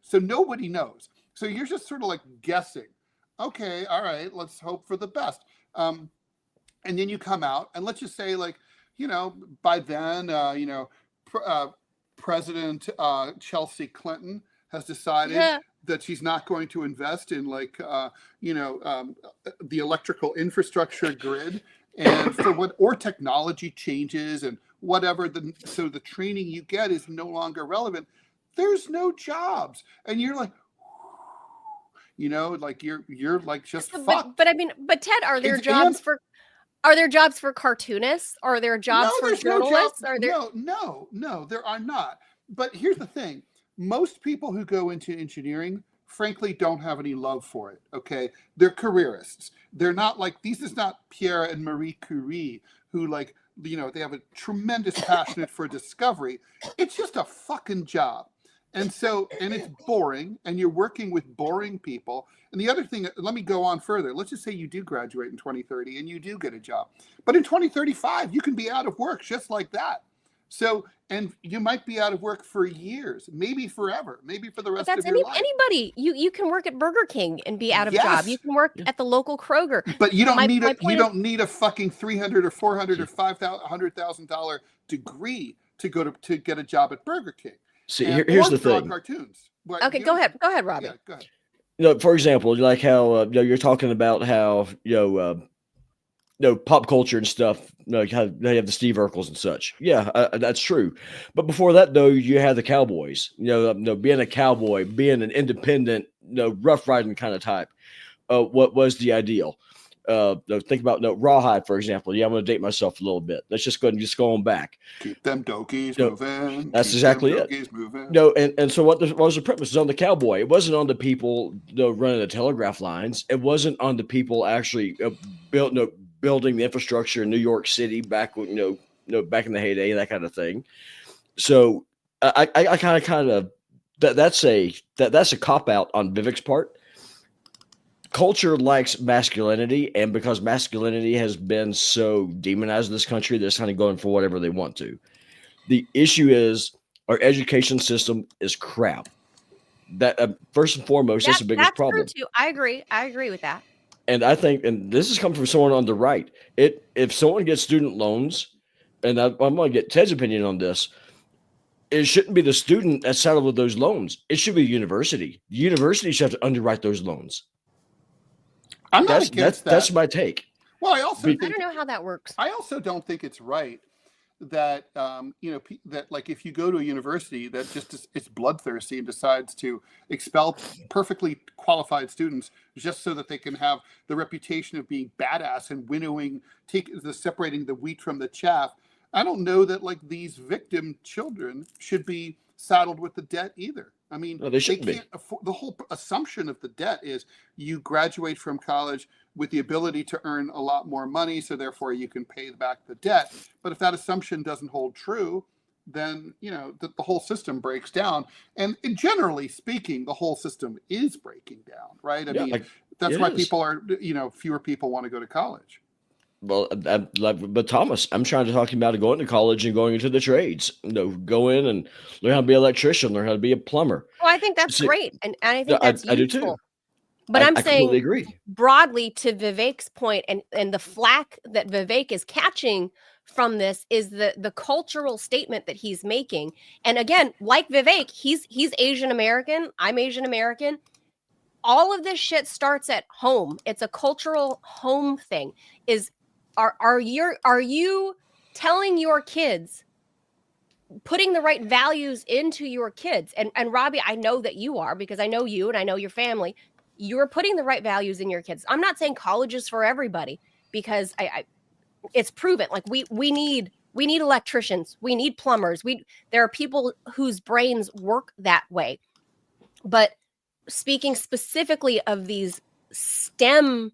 So nobody knows. So you're just sort of like guessing. Okay, all right, let's hope for the best. And then you come out, and let's just say, by then, President Chelsea Clinton has decided that she's not going to invest in the electrical infrastructure grid, and or technology changes, and whatever. So the training you get is no longer relevant. There's no jobs. And you're like, like you're like just fucked. But I mean, but Ted, are there jobs for cartoonists? Are there jobs for journalists? No, there are not. But here's the thing. Most people who go into engineering, frankly, don't have any love for it. Okay. They're careerists. They're not like, this is not Pierre and Marie Curie who like, they have a tremendous passion for discovery. It's just a fucking job. And it's boring, and you're working with boring people. And the other thing, let me go on further. Let's just say you do graduate in 2030 and you do get a job. But in 2035, you can be out of work just like that. So, and you might be out of work for years, maybe forever, maybe for the rest of your life. Anybody. You can work at Burger King and be out of job. You can work at the local Kroger. But you don't need a fucking $300 or $400 or $500,000 degree to get a job at Burger King. See, here's the thing. Cartoons. Okay, go ahead, Robbie. Yeah, go ahead. For example, like how you're talking about how pop culture and stuff. How they have the Steve Urkels and such. Yeah, that's true. But before that, though, you had the cowboys. Being a cowboy, being an independent, rough riding kind of type. What was the ideal? Think about rawhide, for example. Yeah, I'm going to date myself a little bit. Let's just go on back. Keep them dokies moving. That's exactly it. And so what was the premise? It was on the cowboy. It wasn't on the people running the telegraph lines. It wasn't on the people actually building the infrastructure in New York City back back in the heyday, that kind of thing. So I kind of that's a cop out on Vivek's part. Culture likes masculinity, and because masculinity has been so demonized in this country, they're kind of going for whatever they want to. The issue is our education system is crap. That first and foremost, that's the biggest problem. True too. I agree with that. And I think, and this is coming from someone on the right, if someone gets student loans, and I'm going to get Ted's opinion on this, it shouldn't be the student that's saddled with those loans. It should be the university. The university should have to underwrite those loans. I'm not against that. That's my take. Well, I don't know how that works. I also don't think it's right that that like if you go to a university that just it's bloodthirsty and decides to expel perfectly qualified students just so that they can have the reputation of being badass and separating the wheat from the chaff. I don't know that like these victim children should be saddled with the debt either. I mean, no, they can't afford. The whole assumption of the debt is you graduate from college with the ability to earn a lot more money, so therefore you can pay back the debt. But if that assumption doesn't hold true, then the whole system breaks down. And generally speaking, the whole system is breaking down, right? I mean, that's why people are fewer people want to go to college. Well, but Thomas, I'm trying to talk about going to college and going into the trades. Go in and learn how to be an electrician, learn how to be a plumber. Well, I think that's great, and I think that's useful. I do too. But I'm saying agree. Broadly to Vivek's point, and the flack that Vivek is catching from this is the cultural statement that he's making. And again, like Vivek, he's Asian American. I'm Asian American. All of this shit starts at home. It's a cultural home thing. Are you telling your kids, putting the right values into your kids? And Robbie, I know that you are, because I know you and I know your family. You're putting the right values in your kids. I'm not saying college is for everybody, because it's proven. Like we need electricians, we need plumbers. There are people whose brains work that way. But speaking specifically of these STEM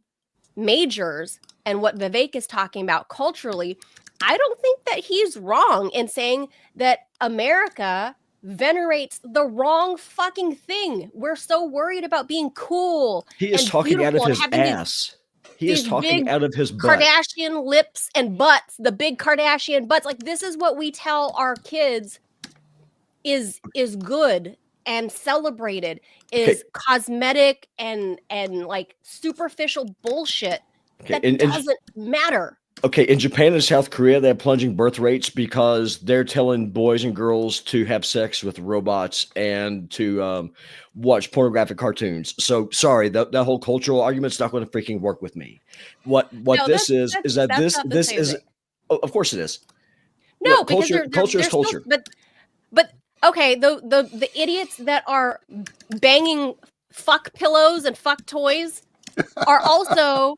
majors and what Vivek is talking about culturally, I don't think that he's wrong in saying that America venerates the wrong fucking thing. We're so worried about being cool. He is talking out of his ass. He is talking out of his butt. Kardashian lips and butts, the big Kardashian butts. Like, this is what we tell our kids is good and celebrated, is cosmetic and like superficial bullshit that doesn't matter. Okay, in Japan and South Korea, they have plunging birth rates because they're telling boys and girls to have sex with robots and to watch pornographic cartoons. So, sorry, that whole cultural argument's not going to freaking work with me. What this is that this is, of course it is. No, because culture is they're culture. still, but okay, the idiots that are banging fuck pillows and fuck toys are also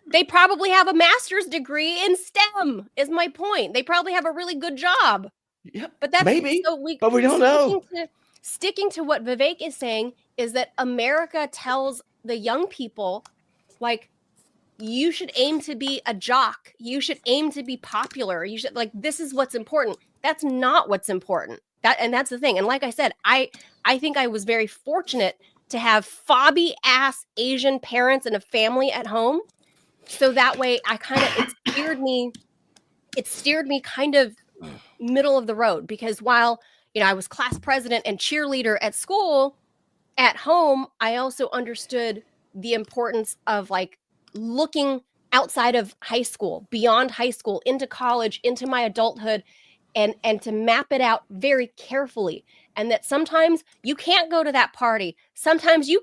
they probably have a master's degree in STEM, is my point. They probably have a really good job. Yeah, But that's maybe, so but we don't know. Sticking to what Vivek is saying is that America tells the young people, like, you should aim to be a jock. You should aim to be popular. You should, like, this is what's important. That's not what's important. That's the thing. And like I said, I think I was very fortunate to have fobby ass Asian parents and a family at home. So that way it steered me kind of middle of the road, because while, I was class president and cheerleader at school, at home, I also understood the importance of, like, looking outside of high school, beyond high school, into college, into my adulthood, and to map it out very carefully. And that sometimes you can't go to that party. Sometimes you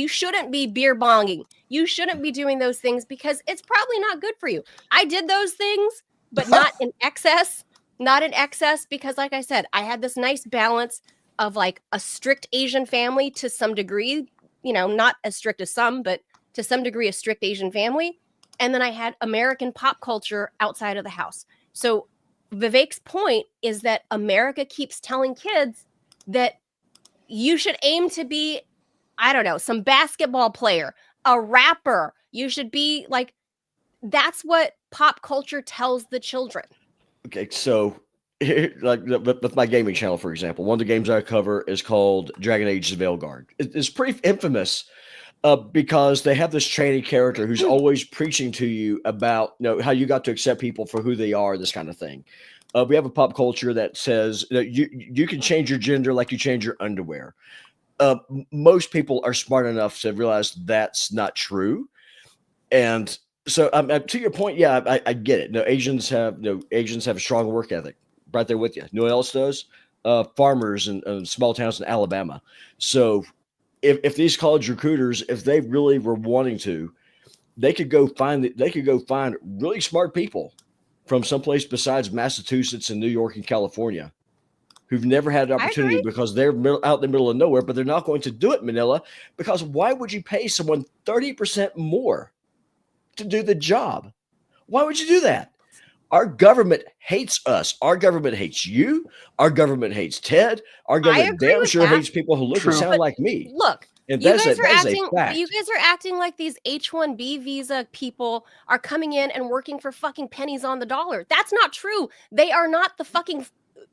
shouldn't be beer bonging. You shouldn't be doing those things because it's probably not good for you. I did those things, but not in excess. Not in excess, because like I said, I had this nice balance of, like, a strict Asian family to some degree, not as strict as some, but to some degree a strict Asian family. And then I had American pop culture outside of the house. So Vivek's point is that America keeps telling kids that you should aim to be, I don't know, some basketball player, a rapper. You should be like, that's what pop culture tells the children. Okay, so like with my gaming channel, for example, one of the games I cover is called Dragon Age: The Veilguard. It's pretty infamous because they have this trainee character who's always preaching to you about how you got to accept people for who they are, this kind of thing. We have a pop culture that says that you can change your gender like you change your underwear. Most people are smart enough to realize that's not true, and so to your point, yeah, I get it. Asians have a strong work ethic. Right there with you. No one else does. Farmers in small towns in Alabama. So if these college recruiters, if they really were wanting to, they could go find really smart people from someplace besides Massachusetts and New York and California who've never had an opportunity because they're out in the middle of nowhere, but they're not going to do it, Manila, because why would you pay someone 30% more to do the job? Why would you do that? Our government hates us. Our government hates you. Our government hates Ted. Our government damn sure hates people who look and sound like me. Look, and you guys are acting like these H-1B visa people are coming in and working for fucking pennies on the dollar. That's not true. They are not the fucking,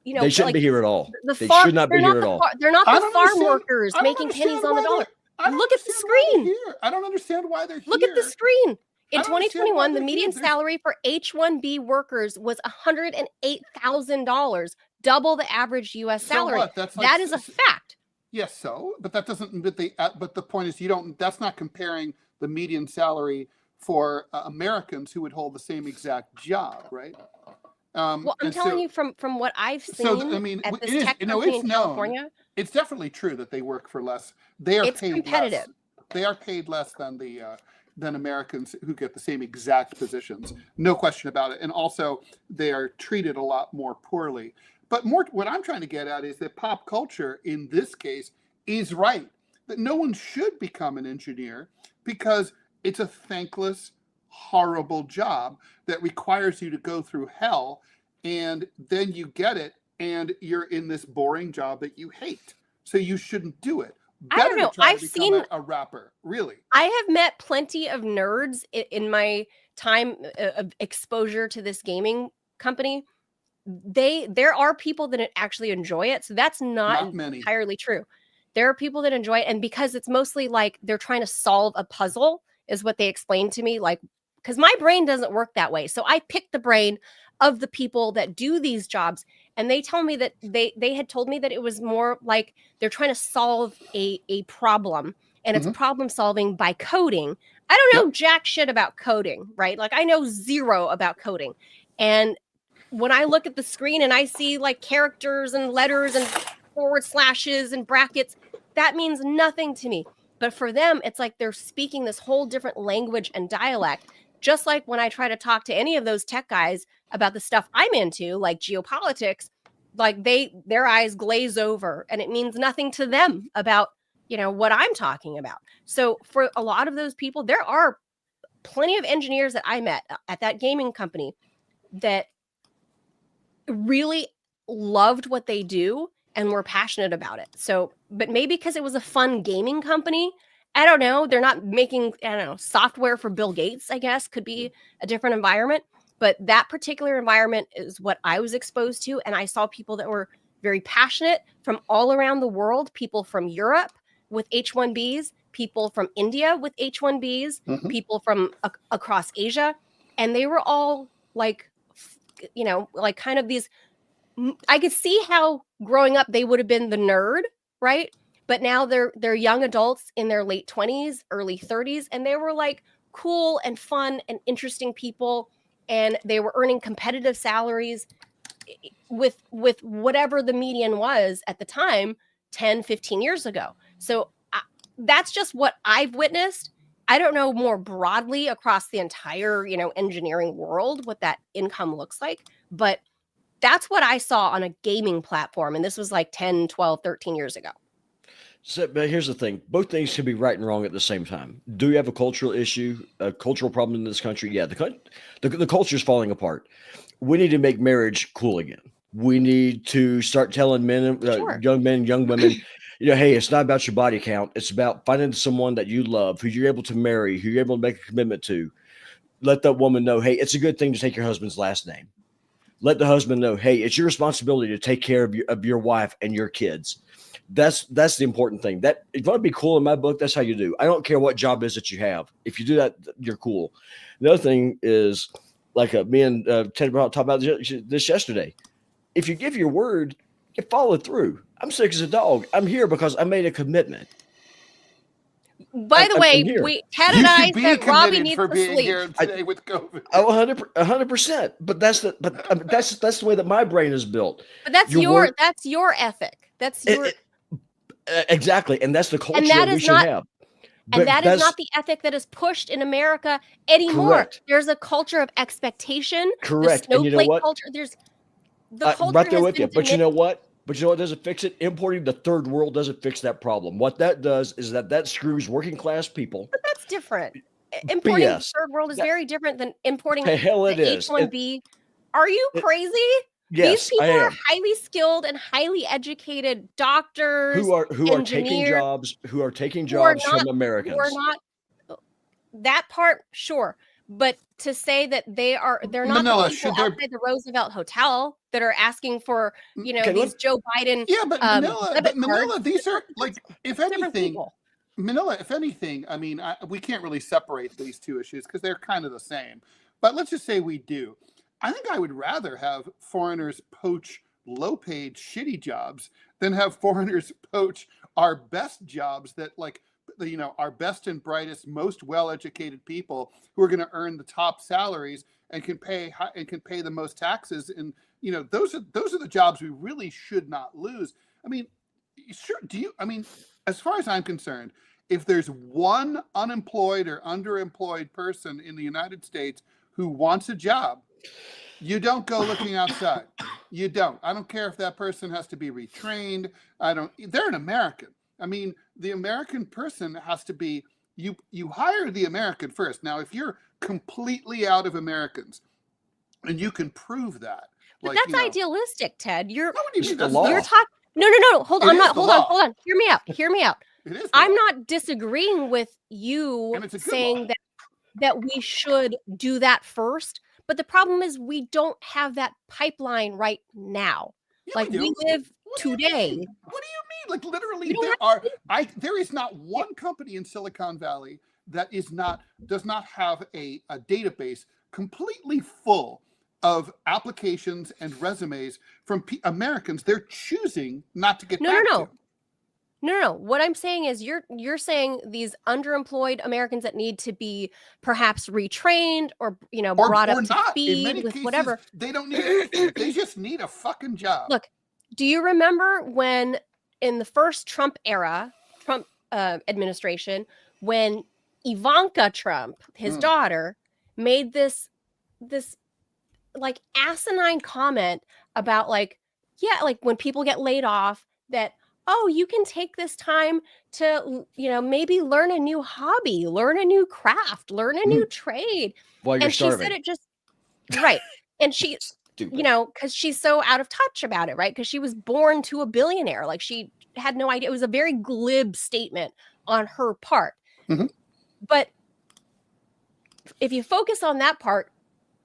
they shouldn't be here at all. They should not be here at all. They're not the farm workers making pennies on the dollar. Look at the screen. I don't understand why they're here. Look at the screen. In 2021, the median salary for H-1B workers was $108,000, double the average U.S. salary. That is a fact. Yes, but that doesn't. But the point is, that's not comparing the median salary for Americans who would hold the same exact job, right? Well, I'm telling you from what I've seen at this tech company in California. It's definitely true that they work for less. They are paid competitive. Less. They are paid less than Americans who get the same exact positions. No question about it. And also, they are treated a lot more poorly. But what I'm trying to get at is that pop culture, in this case, is right. That no one should become an engineer because it's a thankless, horrible job that requires you to go through hell, and then you get it, and you're in this boring job that you hate. So you shouldn't do it. I don't know. I've seen a rapper. Really, I have met plenty of nerds in my time of exposure to this gaming company. There are people that actually enjoy it, so that's not entirely true. There are people that enjoy it, and because it's mostly like they're trying to solve a puzzle, is what they explained to me. Like, because my brain doesn't work that way, so I pick the brain of the people that do these jobs. And they tell me that they had told me that it was more like they're trying to solve a problem, and it's problem solving by coding. I don't know jack shit about coding, right? Like, I know zero about coding. And when I look at the screen and I see like characters and letters and forward slashes and brackets, that means nothing to me. But for them, it's like they're speaking this whole different language and dialect just like when I try to talk to any of those tech guys about the stuff I'm into, like geopolitics, like their eyes glaze over and it means nothing to them about, what I'm talking about. So for a lot of those people, there are plenty of engineers that I met at that gaming company that really loved what they do and were passionate about it. So, but maybe because it was a fun gaming company, I don't know, they're not making, software for Bill Gates, I guess, could be a different environment. But that particular environment is what I was exposed to. And I saw people that were very passionate from all around the world, people from Europe with H-1Bs, people from India with H-1Bs, people from across Asia. And they were all like, like kind of these, I could see how growing up they would have been the nerd, right? But now they're young adults in their late 20s, early 30s, and they were like cool and fun and interesting people. And they were earning competitive salaries with whatever the median was at the time, 10, 15 years ago. So that's just what I've witnessed. I don't know more broadly across the entire, engineering world, what that income looks like, but that's what I saw on a gaming platform. And this was like 10, 12, 13 years ago. So, but here's the thing. Both things can be right and wrong at the same time. Do we have a cultural issue, a cultural problem in this country? Yeah, the culture is falling apart. We need to make marriage cool again. We need to start telling men, young men, young women, hey, it's not about your body count. It's about finding someone that you love, who you're able to marry, who you're able to make a commitment to. Let that woman know, hey, it's a good thing to take your husband's last name. Let the husband know, hey, it's your responsibility to take care of your wife and your kids. That's the important thing. That if you want to be cool in my book, that's how you do. I don't care what job is that you have. If you do that, you're cool. The other thing is, like me and Ted talked about this yesterday. If you give your word, you follow through. I'm sick as a dog. I'm here because I made a commitment. By the way, Ted and I said Robbie needs for to being sleep. here today with COVID. Oh, 100%. But that's the way that my brain is built. But that's your ethic. That's your exactly, and that's the culture that we should have. And that is not the ethic that is pushed in America anymore. Correct. There's a culture of expectation. Correct. The and you know what? Culture. There's the culture right there has with been you. But you know what? Doesn't fix it? Importing the third world doesn't fix that problem. What that does is that screws working class people. But that's different. Importing the BS. third world is very different than importing the hell it the is. H-1B. Are you crazy? Yes, These people I am. are highly skilled and highly educated doctors who are taking jobs from Americans. Who are not that part, sure. But to say that they're not Manila, the people outside the Roosevelt Hotel that are asking for, these Joe Biden. Yeah, but Manila, these are like, if anything, Manila, if anything, I mean, we can't really separate these two issues because they're kind of the same. But let's just say we do. I think I would rather have foreigners poach low-paid, shitty jobs than have foreigners poach our best jobs that, like, our best and brightest, most well-educated people who are going to earn the top salaries and can pay the most taxes. And those are the jobs we really should not lose. I mean, sure. As far as I'm concerned, if there's one unemployed or underemployed person in the United States who wants a job, you don't go looking outside. You don't. I don't care if that person has to be retrained. They're an American. I mean, the American person has to be, you hire the American first. Now, if you're completely out of Americans and you can prove that. But that's idealistic, Ted. You're talking. No. Hold on. Hear me out. I'm not disagreeing with you saying that we should do that first. But the problem is we don't have that pipeline right now. Yeah, we live today. What do you mean? Like, literally, there is not one company in Silicon Valley that does not have a database completely full of applications and resumes from Americans they're choosing not to get back to. No. What I'm saying is you're saying these underemployed Americans that need to be perhaps retrained or brought up to speed with whatever. They don't need anything. They just need a fucking job. Look, do you remember when in the first Trump administration, when Ivanka Trump, his daughter, made this like asinine comment about like, yeah, like when people get laid off that, oh, you can take this time to, maybe learn a new hobby, learn a new craft, learn a new trade. While you're And she starving. said it just right. And she, Stupid. because she's so out of touch about it, right? Because she was born to a billionaire. Like she had no idea. It was a very glib statement on her part. Mm-hmm. But if you focus on that part,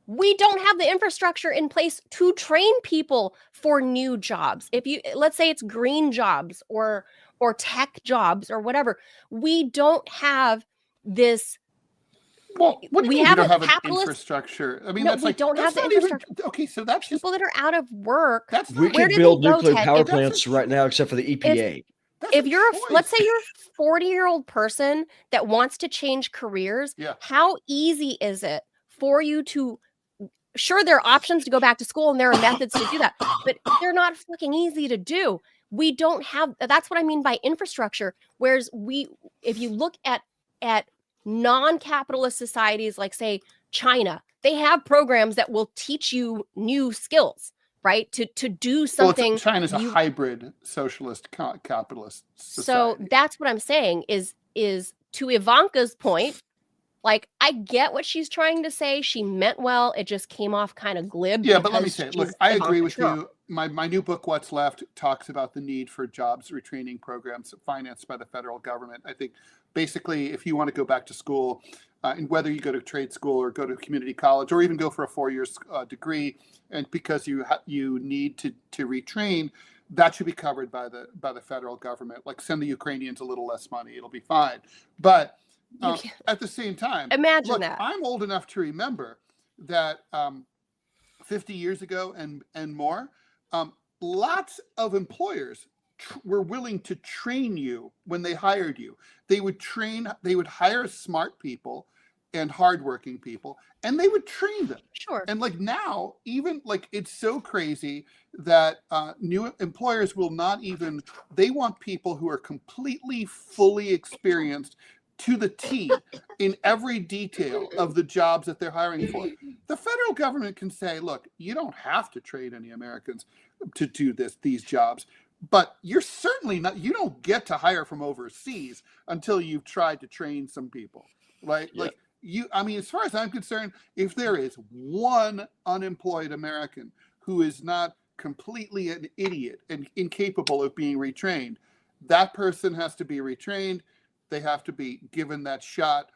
we don't have the infrastructure in place to train people for new jobs. Let's say it's green jobs or tech jobs or whatever, we don't have this. Well, what do you mean have you don't have an capitalist infrastructure? I mean, No, that's we like don't have that's the not even infrastructure. okay. So that's just People that are out of work. that's We not Where can did build they go, nuclear Ted? power If- plants right now, except for the EPA. that's If a you're let's choice. say you're a 40-year-old person that wants to change careers, Yeah. how easy is it for you to? Sure, there are options to go back to school and there are methods to do that, but they're not fucking easy to do. We don't have. That's what I mean by infrastructure. Whereas if you look at non-capitalist societies like say China, they have programs that will teach you new skills, right? To do something. Well, China's a hybrid socialist capitalist society. So that's what I'm saying is to Ivanka's point. Like, I get what she's trying to say. She meant well. It just came off kind of glib. Yeah, but let me say, she's look, I agree with Ivanka you. My new book, What's Left, talks about the need for jobs retraining programs financed by the federal government. I think basically, if you want to go back to school, and whether you go to trade school or go to community college or even go for a 4-year degree, and because you need to retrain, that should be covered by the federal government. Like send the Ukrainians a little less money, it'll be fine. But at the same time, imagine that. I'm old enough to remember that 50 years ago and more, lots of employers were willing to train you when they hired you. They would hire smart people and hardworking people, and they would train them. Sure. And like now, even like it's so crazy that new employers will not even. They want people who are completely, fully experienced to the T in every detail of the jobs that they're hiring for. The federal government can say, look, you don't have to train any Americans to do these jobs, but you're certainly not, you don't get to hire from overseas until you've tried to train some people, right? Yeah. Like I mean, as far as I'm concerned, if there is one unemployed American who is not completely an idiot and incapable of being retrained, that person has to be retrained. They have to be given that shot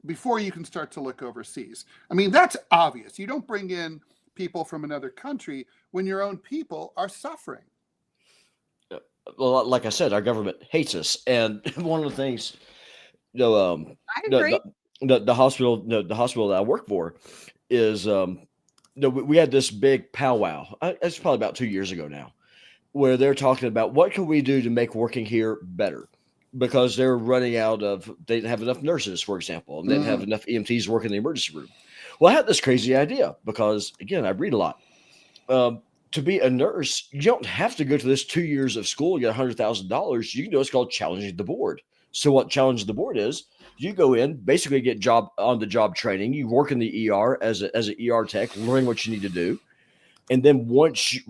before you can start to look overseas. I mean, that's obvious. You don't bring in people from another country when your own people are suffering. Well, like I said, our government hates us. And one of the things, I agree. The hospital that I work for is, we had this big powwow. It's probably about 2 years ago now, where they're talking about what can we do to make working here better. Because they're running out of, they didn't have enough nurses, for example, and they didn't have enough EMTs working in the emergency room. Well, I had this crazy idea because, again, I read a lot. To be a nurse, you don't have to go to this 2 years of school and get $100,000. You can do what's called challenging the board. So what challenging the board is, you go in, basically get on-the-job training. You work in the ER as an ER tech, learning what you need to do. And then once you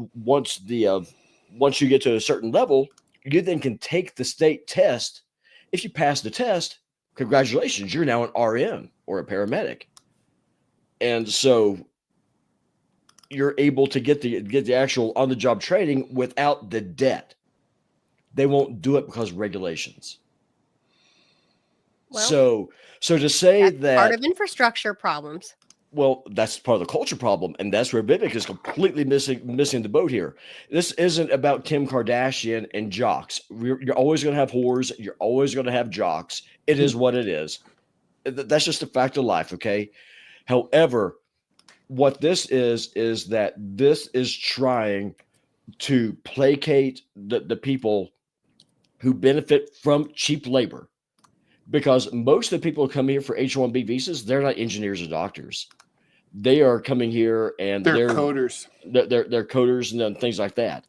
get to a certain level, you then can take the state test. If you pass the test, congratulations, you're now an RN or a paramedic. And so you're able to get the actual on-the-job training without the debt. They won't do it because of regulations. Well, so to say that part of infrastructure problems. Well, that's part of the culture problem, and that's where Vivek is completely missing the boat here. This isn't about Kim Kardashian and jocks. You're always going to have whores. You're always going to have jocks. It is what it is. That's just a fact of life, okay? However, what this is that this is trying to placate the people who benefit from cheap labor. Because most of the people who come here for H-1B visas, they're not engineers or doctors. They are coming here and they're coders. They're coders and things like that.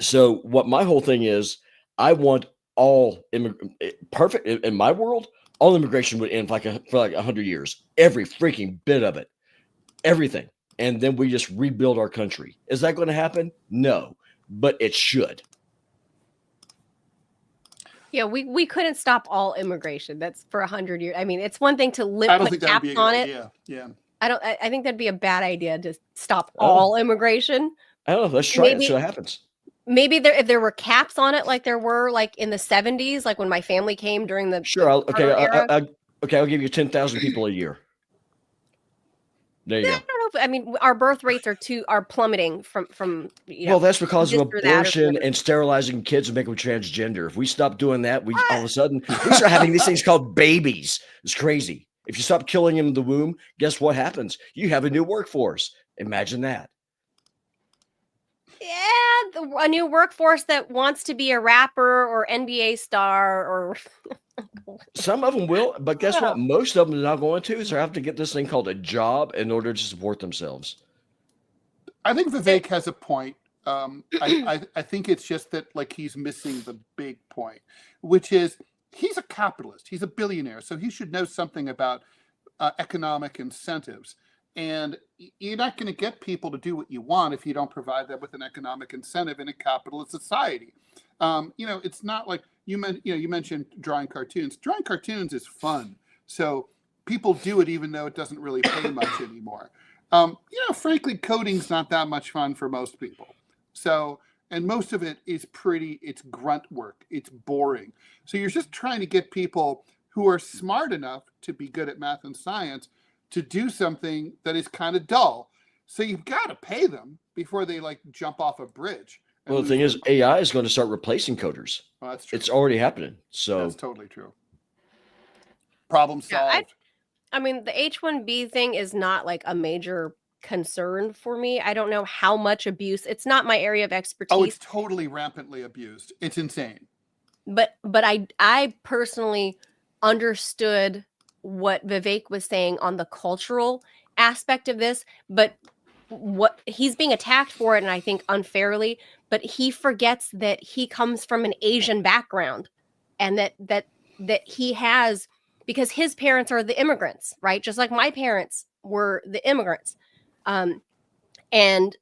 So what my whole thing is, I want perfect in my world, all immigration would end for like 100 years. Every freaking bit of it, everything, and then we just rebuild our country. Is that going to happen? No, but it should. Yeah, we couldn't stop all immigration. That's for 100 years. I mean, it's one thing to I don't put think that would be a caps good on it. idea. Yeah. I think that'd be a bad idea to stop all immigration. I don't know. Let's try it. See what happens. Maybe if there were caps on it, like there were like in the 70s, like when my family came during the Sure. era. I'll give you 10,000 people a year. There you go. I don't know. I mean, our birth rates are plummeting from. Well, that's because of this or that or abortion whatever. and sterilizing kids and making them transgender. If we stop doing that, we all of a sudden we start having these things called babies. It's crazy. If you stop killing them in the womb, guess what happens? You have a new workforce. Imagine that. Yeah, a new workforce that wants to be a rapper or NBA star or. Some of them will, but guess what? Most of them are not going to. So they have to get this thing called a job in order to support themselves. I think Vivek has a point. I think it's just that like he's missing the big point, which is he's a capitalist. He's a billionaire, so he should know something about economic incentives. And you're not going to get people to do what you want if you don't provide them with an economic incentive in a capitalist society. It's not like you mentioned drawing cartoons. Drawing cartoons is fun, so people do it even though it doesn't really pay much anymore. Frankly, coding's not that much fun for most people. So, and most of it is it's grunt work. It's boring. So you're just trying to get people who are smart enough to be good at math and science to do something that is kind of dull. So you've got to pay them before they like jump off a bridge. Well, the thing is, AI is going to start replacing coders. Well, that's true. It's already happening. So that's totally true. Problem solved. I mean, the H-1B thing is not like a major concern for me. I don't know how much abuse. It's not my area of expertise. Oh, it's totally rampantly abused. It's insane. But I personally understood what Vivek was saying on the cultural aspect of this, but what he's being attacked for it, and I think unfairly, but he forgets that he comes from an Asian background and that he has, because his parents are the immigrants, right? Just like my parents were the immigrants. And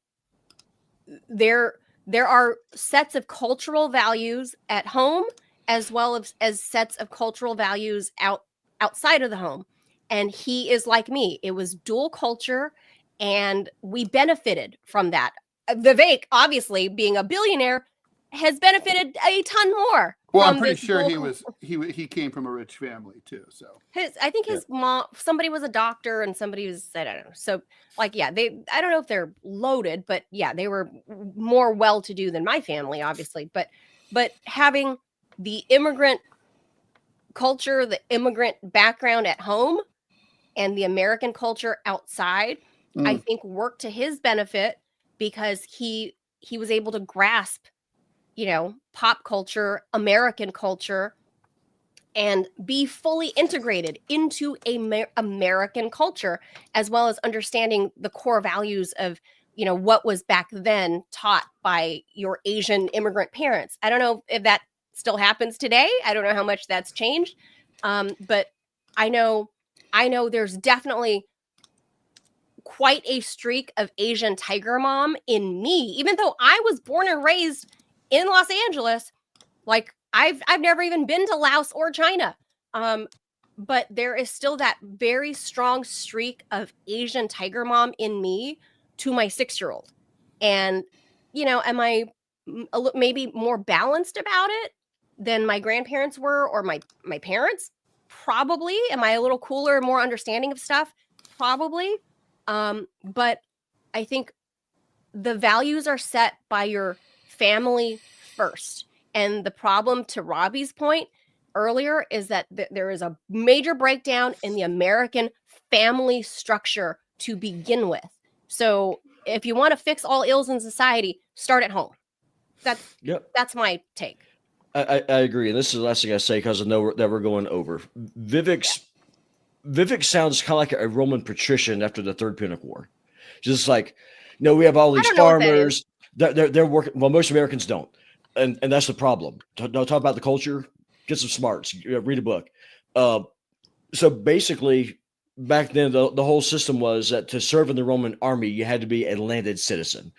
there are sets of cultural values at home as well as sets of cultural values outside of the home. And he is like me. It was dual culture, and we benefited from that. Vivek, obviously, being a billionaire, has benefited a ton more. Well, I'm pretty sure he came from a rich family too. So I think his mom, somebody was a doctor and somebody was, I don't know. So like, yeah, I don't know if they're loaded, but yeah, they were more well-to-do than my family, obviously. But having the immigrant culture, the immigrant background at home, and the American culture outside, I think worked to his benefit because he was able to grasp, pop culture, American culture, and be fully integrated into American culture, as well as understanding the core values of, what was back then taught by your Asian immigrant parents. I don't know if that still happens today. I don't know how much that's changed. But I know there's definitely quite a streak of Asian tiger mom in me, even though I was born and raised in Los Angeles. Like I've never even been to Laos or China. But there is still that very strong streak of Asian tiger mom in me to my 6-year-old. And, am I maybe more balanced about it than my grandparents were or my parents? Probably. Am I a little cooler, more understanding of stuff? Probably. But I think the values are set by your family first. And the problem, to Robbie's point earlier, is that there is a major breakdown in the American family structure to begin with. So if you want to fix all ills in society, start at home. That's my take. I agree. And this is the last thing I say because I know that we're going over. Vivek sounds kind of like a Roman patrician after the Third Punic War. Just like, we have all these farmers. They're working. Well, most Americans don't. And that's the problem. Don't talk about the culture. Get some smarts. Read a book. So basically, back then, the whole system was that to serve in the Roman army, you had to be a landed citizen.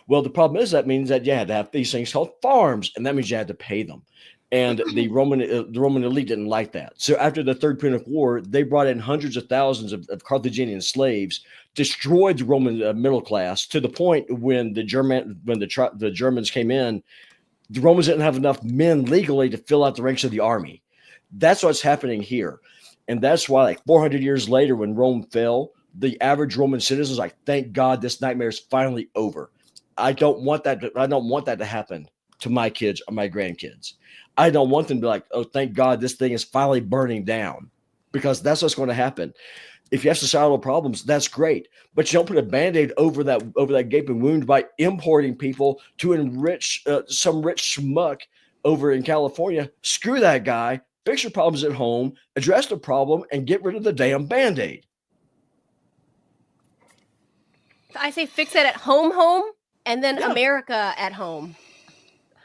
Well, the problem is that means that you had to have these things called farms, and that means you had to pay them. And the Roman elite didn't like that. So after the Third Punic War, they brought in hundreds of thousands of Carthaginian slaves, destroyed the Roman middle class to the point when the Germans came in, the Romans didn't have enough men legally to fill out the ranks of the army. That's what's happening here. And that's why, like 400 years later, when Rome fell, the average Roman citizen is like, thank God this nightmare is finally over. I don't want that to happen to my kids or my grandkids. I don't want them to be like, oh, thank God this thing is finally burning down, because that's what's going to happen. If you have societal problems, that's great, but you don't put a Band-Aid over that gaping wound by importing people to enrich some rich schmuck over in California. Screw that guy. Fix your problems at home, address the problem, and get rid of the damn Band-Aid. I say fix it at home, and then America at home.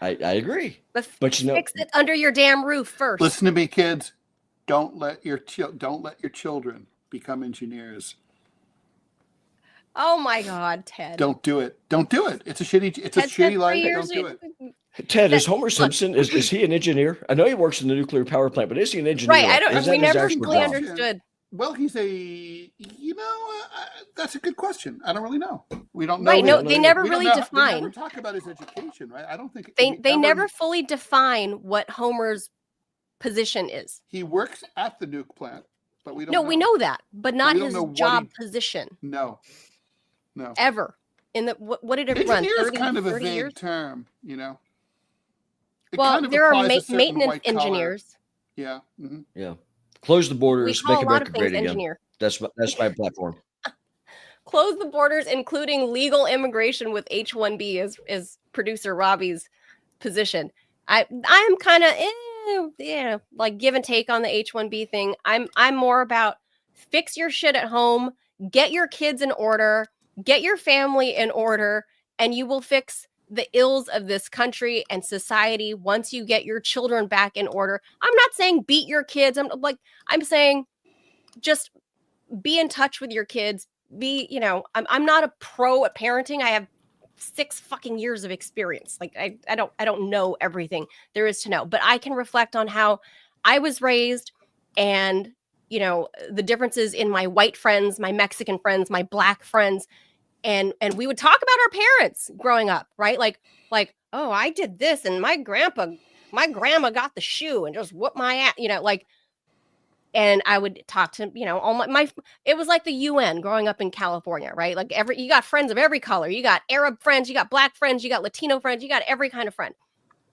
I agree. But fix it under your damn roof first. Listen to me, kids. Don't let your children become engineers. Oh my God, Ted! Don't do it. Don't do it. It's a shitty life. Don't do it. Ted, is Homer Simpson, is he an engineer? I know he works in the nuclear power plant, but is he an engineer? Right, we never fully understood. Well, he's that's a good question. I don't really know. We don't know. Right, no, they never really define. They never talk about his education, right? I don't think they never fully define what Homer's position is. He works at the nuke plant, but we don't know. No, we know that, but not his job position. No. Ever. In the what did it run? 30, kind of a 30 vague years? term, you know. There are maintenance engineers. Yeah. Mm-hmm. Yeah. Close the borders, make America great again. Engineer. That's my platform. Close the borders, including legal immigration with H-1B is producer Robbie's position. I'm kind of like give and take on the H-1B thing. I'm more about fix your shit at home, get your kids in order, get your family in order, and you will fix the ills of this country and society once you get your children back in order. I'm not saying beat your kids. I'm saying just be in touch with your kids. I'm not a pro at parenting. I have 6 fucking years of experience. Like I don't know everything there is to know, but I can reflect on how I was raised and, the differences in my white friends, my Mexican friends, my black friends. And we would talk about our parents growing up, right? Like, oh, I did this, and my grandma got the shoe and just whooped my ass, and I would talk to, all my it was like the UN growing up in California, right? Like you got friends of every color. You got Arab friends, you got black friends, you got Latino friends, you got every kind of friend.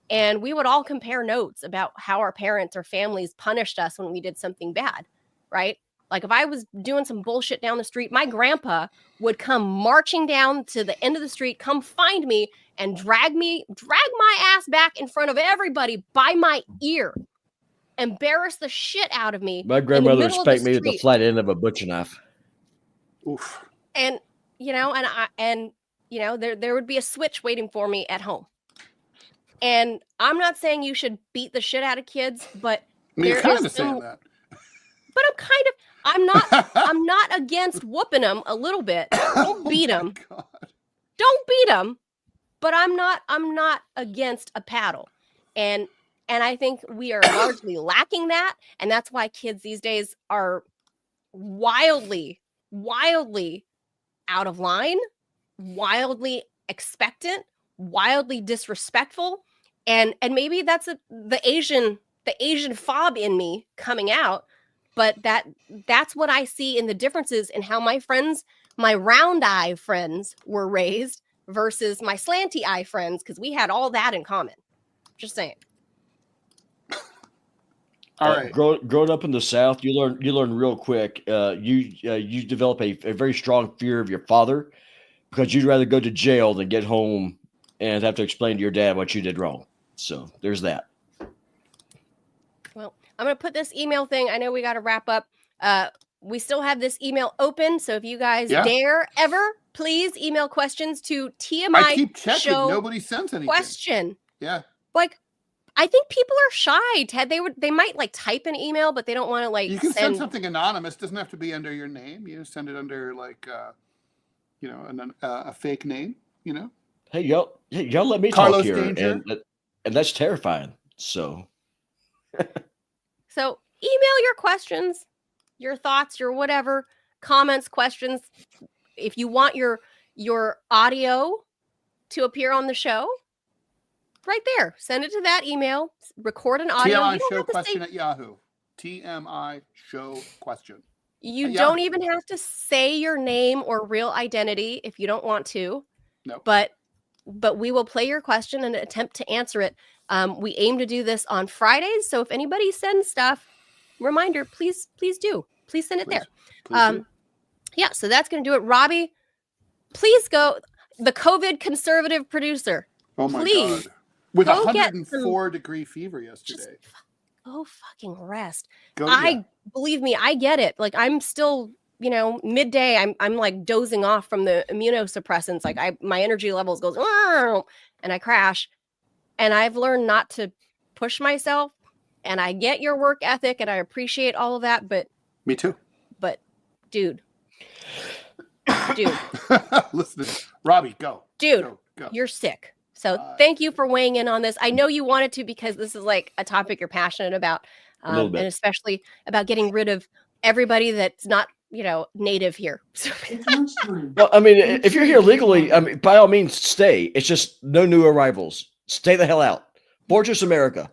And we would all compare notes about how our parents or families punished us when we did something bad, right? Like if I was doing some bullshit down the street, my grandpa would come marching down to the end of the street, come find me and drag my ass back in front of everybody by my ear, embarrass the shit out of me. My grandmother would spank me with the flat end of a butcher knife. Oof. And, there would be a switch waiting for me at home. And I'm not saying you should beat the shit out of kids, but you're kind of saying that. But I'm not against whooping them a little bit. Don't beat them. Don't beat them. But I'm not against a paddle. And I think we are largely lacking that. And that's why kids these days are wildly out of line, wildly expectant, wildly disrespectful. And maybe that's the Asian fob in me coming out. But that's what I see in the differences in how my friends, my round eye friends were raised versus my slanty eye friends, because we had all that in common. Just saying. All right. Growing up in the South, you learn real quick. You develop a very strong fear of your father, because you'd rather go to jail than get home and have to explain to your dad what you did wrong. So there's that. Well, I'm going to put this email thing. I know we got to wrap up. We still have this email open. So if you guys dare ever, please email questions to TMI I keep checking. Show Nobody sends anything. Question. Yeah. Like, I think people are shy, Ted. They might like type an email, but they don't want to like You can send something anonymous. Doesn't have to be under your name. You send it under like a fake name. Hey, y'all let me Carlos talk here, Danger. and that's terrifying. So email your questions, your thoughts, your whatever, comments, questions. If you want your audio to appear on the show, right there, send it to that email, record an audio. TMI Show question at Yahoo. TMI Show question. You don't even have to say your name or real identity if you don't want to. No. But we will play your question and attempt to answer it. We aim to do this on Fridays. So if anybody sends stuff, reminder, please do. Please send it there. Yeah, so that's going to do it. Robbie, please go. The COVID conservative producer. Oh my please, God. With 104-degree fever yesterday. Go fucking rest. Yeah. Believe me, I get it. Like I'm still, midday. I'm like dozing off from the immunosuppressants. Like my energy levels goes and I crash. And I've learned not to push myself. And I get your work ethic and I appreciate all of that. But me too. But dude. Listen, Robbie, go. Dude, go. You're sick. So thank you for weighing in on this. I know you wanted to because this is like a topic you're passionate about, and especially about getting rid of everybody that's not, native here. Well, I mean, if you're here legally, I mean, by all means, stay. It's just no new arrivals. Stay the hell out. Fortress America.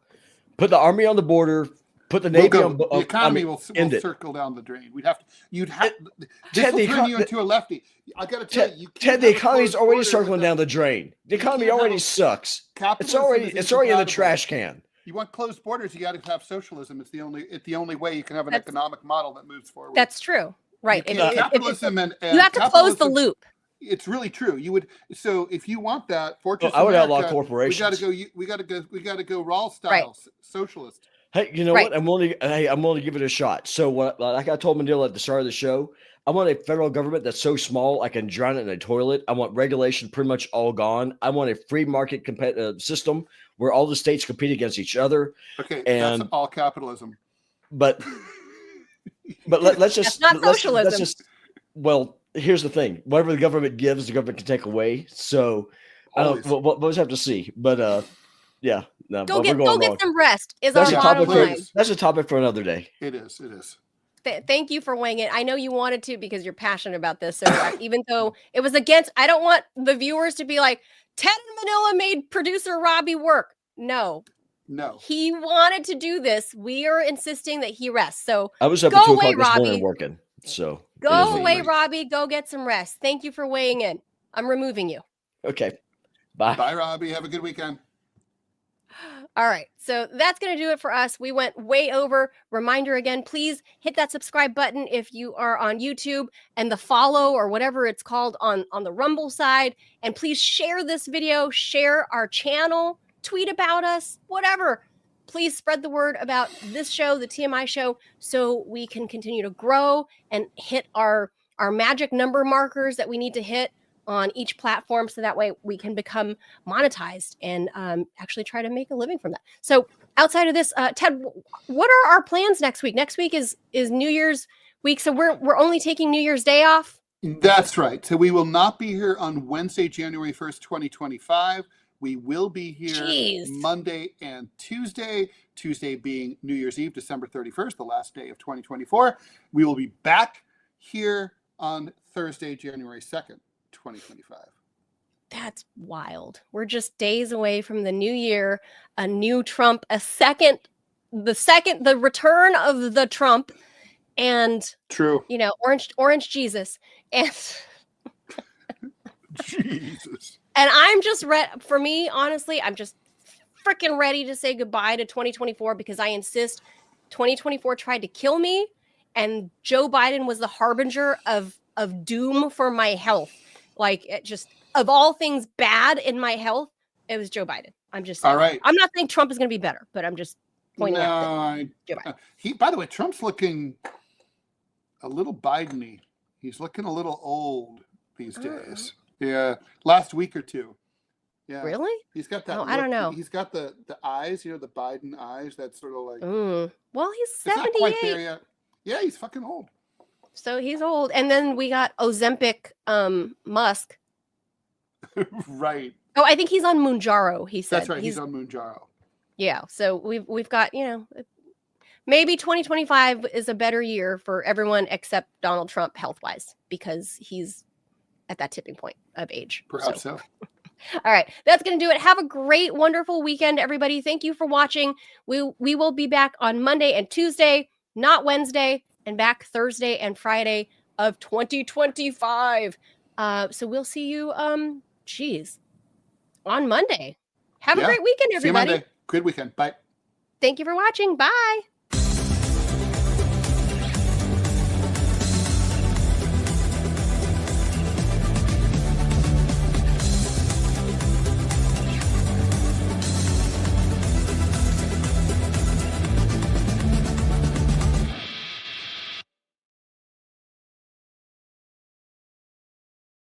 Put the army on the border. Put the Navy on the economy will circle down the drain. This will turn you into a lefty. I got to tell you, Ted, the economy's already circling down the drain. The economy already sucks. It's already in the trash can. You want closed borders, you got to have socialism. It's the only way you can have an economic model that moves forward. That's true, right? Capitalism and you have to close the loop. It's really true. You would. So if you want that, Fortress I would America, outlaw corporations. We got to go Rall style socialist. Hey, you know what? I'm willing to give it a shot. So like I told Manila at the start of the show, I want a federal government that's so small I can drown it in a toilet. I want regulation pretty much all gone. I want a free market system where all the states compete against each other. Okay, that's all capitalism. But let's just that's not socialism. Well, here's the thing: whatever the government gives, the government can take away. So we'll just have to see. But yeah. No, go get some rest. That's our bottom line. That's a topic for another day. It is. Thank you for weighing in. I know you wanted to because you're passionate about this. So even though it was against, I don't want the viewers to be like, Ted and Manila made producer Robbie work. No. He wanted to do this. We are insisting that he rests. So I was up at 2 o'clock this morning working. So go away, Robbie. Go get some rest. Thank you for weighing in. I'm removing you. Okay. Bye. Bye, Robbie. Have a good weekend. All right. So that's going to do it for us. We went way over. Reminder again, please hit that subscribe button if you are on YouTube and the follow or whatever it's called on the Rumble side. And please share this video, share our channel, tweet about us, whatever. Please spread the word about this show, the TMI Show, so we can continue to grow and hit our magic number markers that we need to hit on each platform, so that way we can become monetized and actually try to make a living from that. So outside of this, Ted, what are our plans next week? Next week is New Year's week, so we're only taking New Year's Day off? That's right. So we will not be here on Wednesday, January 1st, 2025. We will be here Monday and Tuesday. Tuesday being New Year's Eve, December 31st, the last day of 2024. We will be back here on Thursday, January 2nd. 2025. That's wild. We're just days away from the new year, a new Trump, the return of the Trump, and true, orange Jesus, and Jesus. And I'm just for me, honestly, I'm just freaking ready to say goodbye to 2024 because I insist 2024 tried to kill me, and Joe Biden was the harbinger of doom for my health. Like, it just, of all things bad in my health, it was Joe Biden. I'm just saying. All right. I'm not saying Trump is going to be better, but I'm just pointing out that Joe Biden. By the way, Trump's looking a little Biden-y. He's looking a little old these days. Yeah, last week or two. Yeah. Really? He's got that Oh, look. I don't know. He's got the eyes, the Biden eyes, that sort of like. Well, he's It's not quite there 78. yet. Yeah, he's fucking old. So he's old. And then we got Ozempic Musk. Right. Oh, I think he's on Mounjaro, he said. That's right. He's on Mounjaro. Yeah. So we've got, maybe 2025 is a better year for everyone except Donald Trump health-wise, because he's at that tipping point of age. Perhaps so. All right. That's going to do it. Have a great, wonderful weekend, everybody. Thank you for watching. We will be back on Monday and Tuesday, not Wednesday, and back Thursday and Friday of 2025. So we'll see you, on Monday. Have a great weekend, everybody. See you Monday. Good weekend. Bye. Thank you for watching. Bye.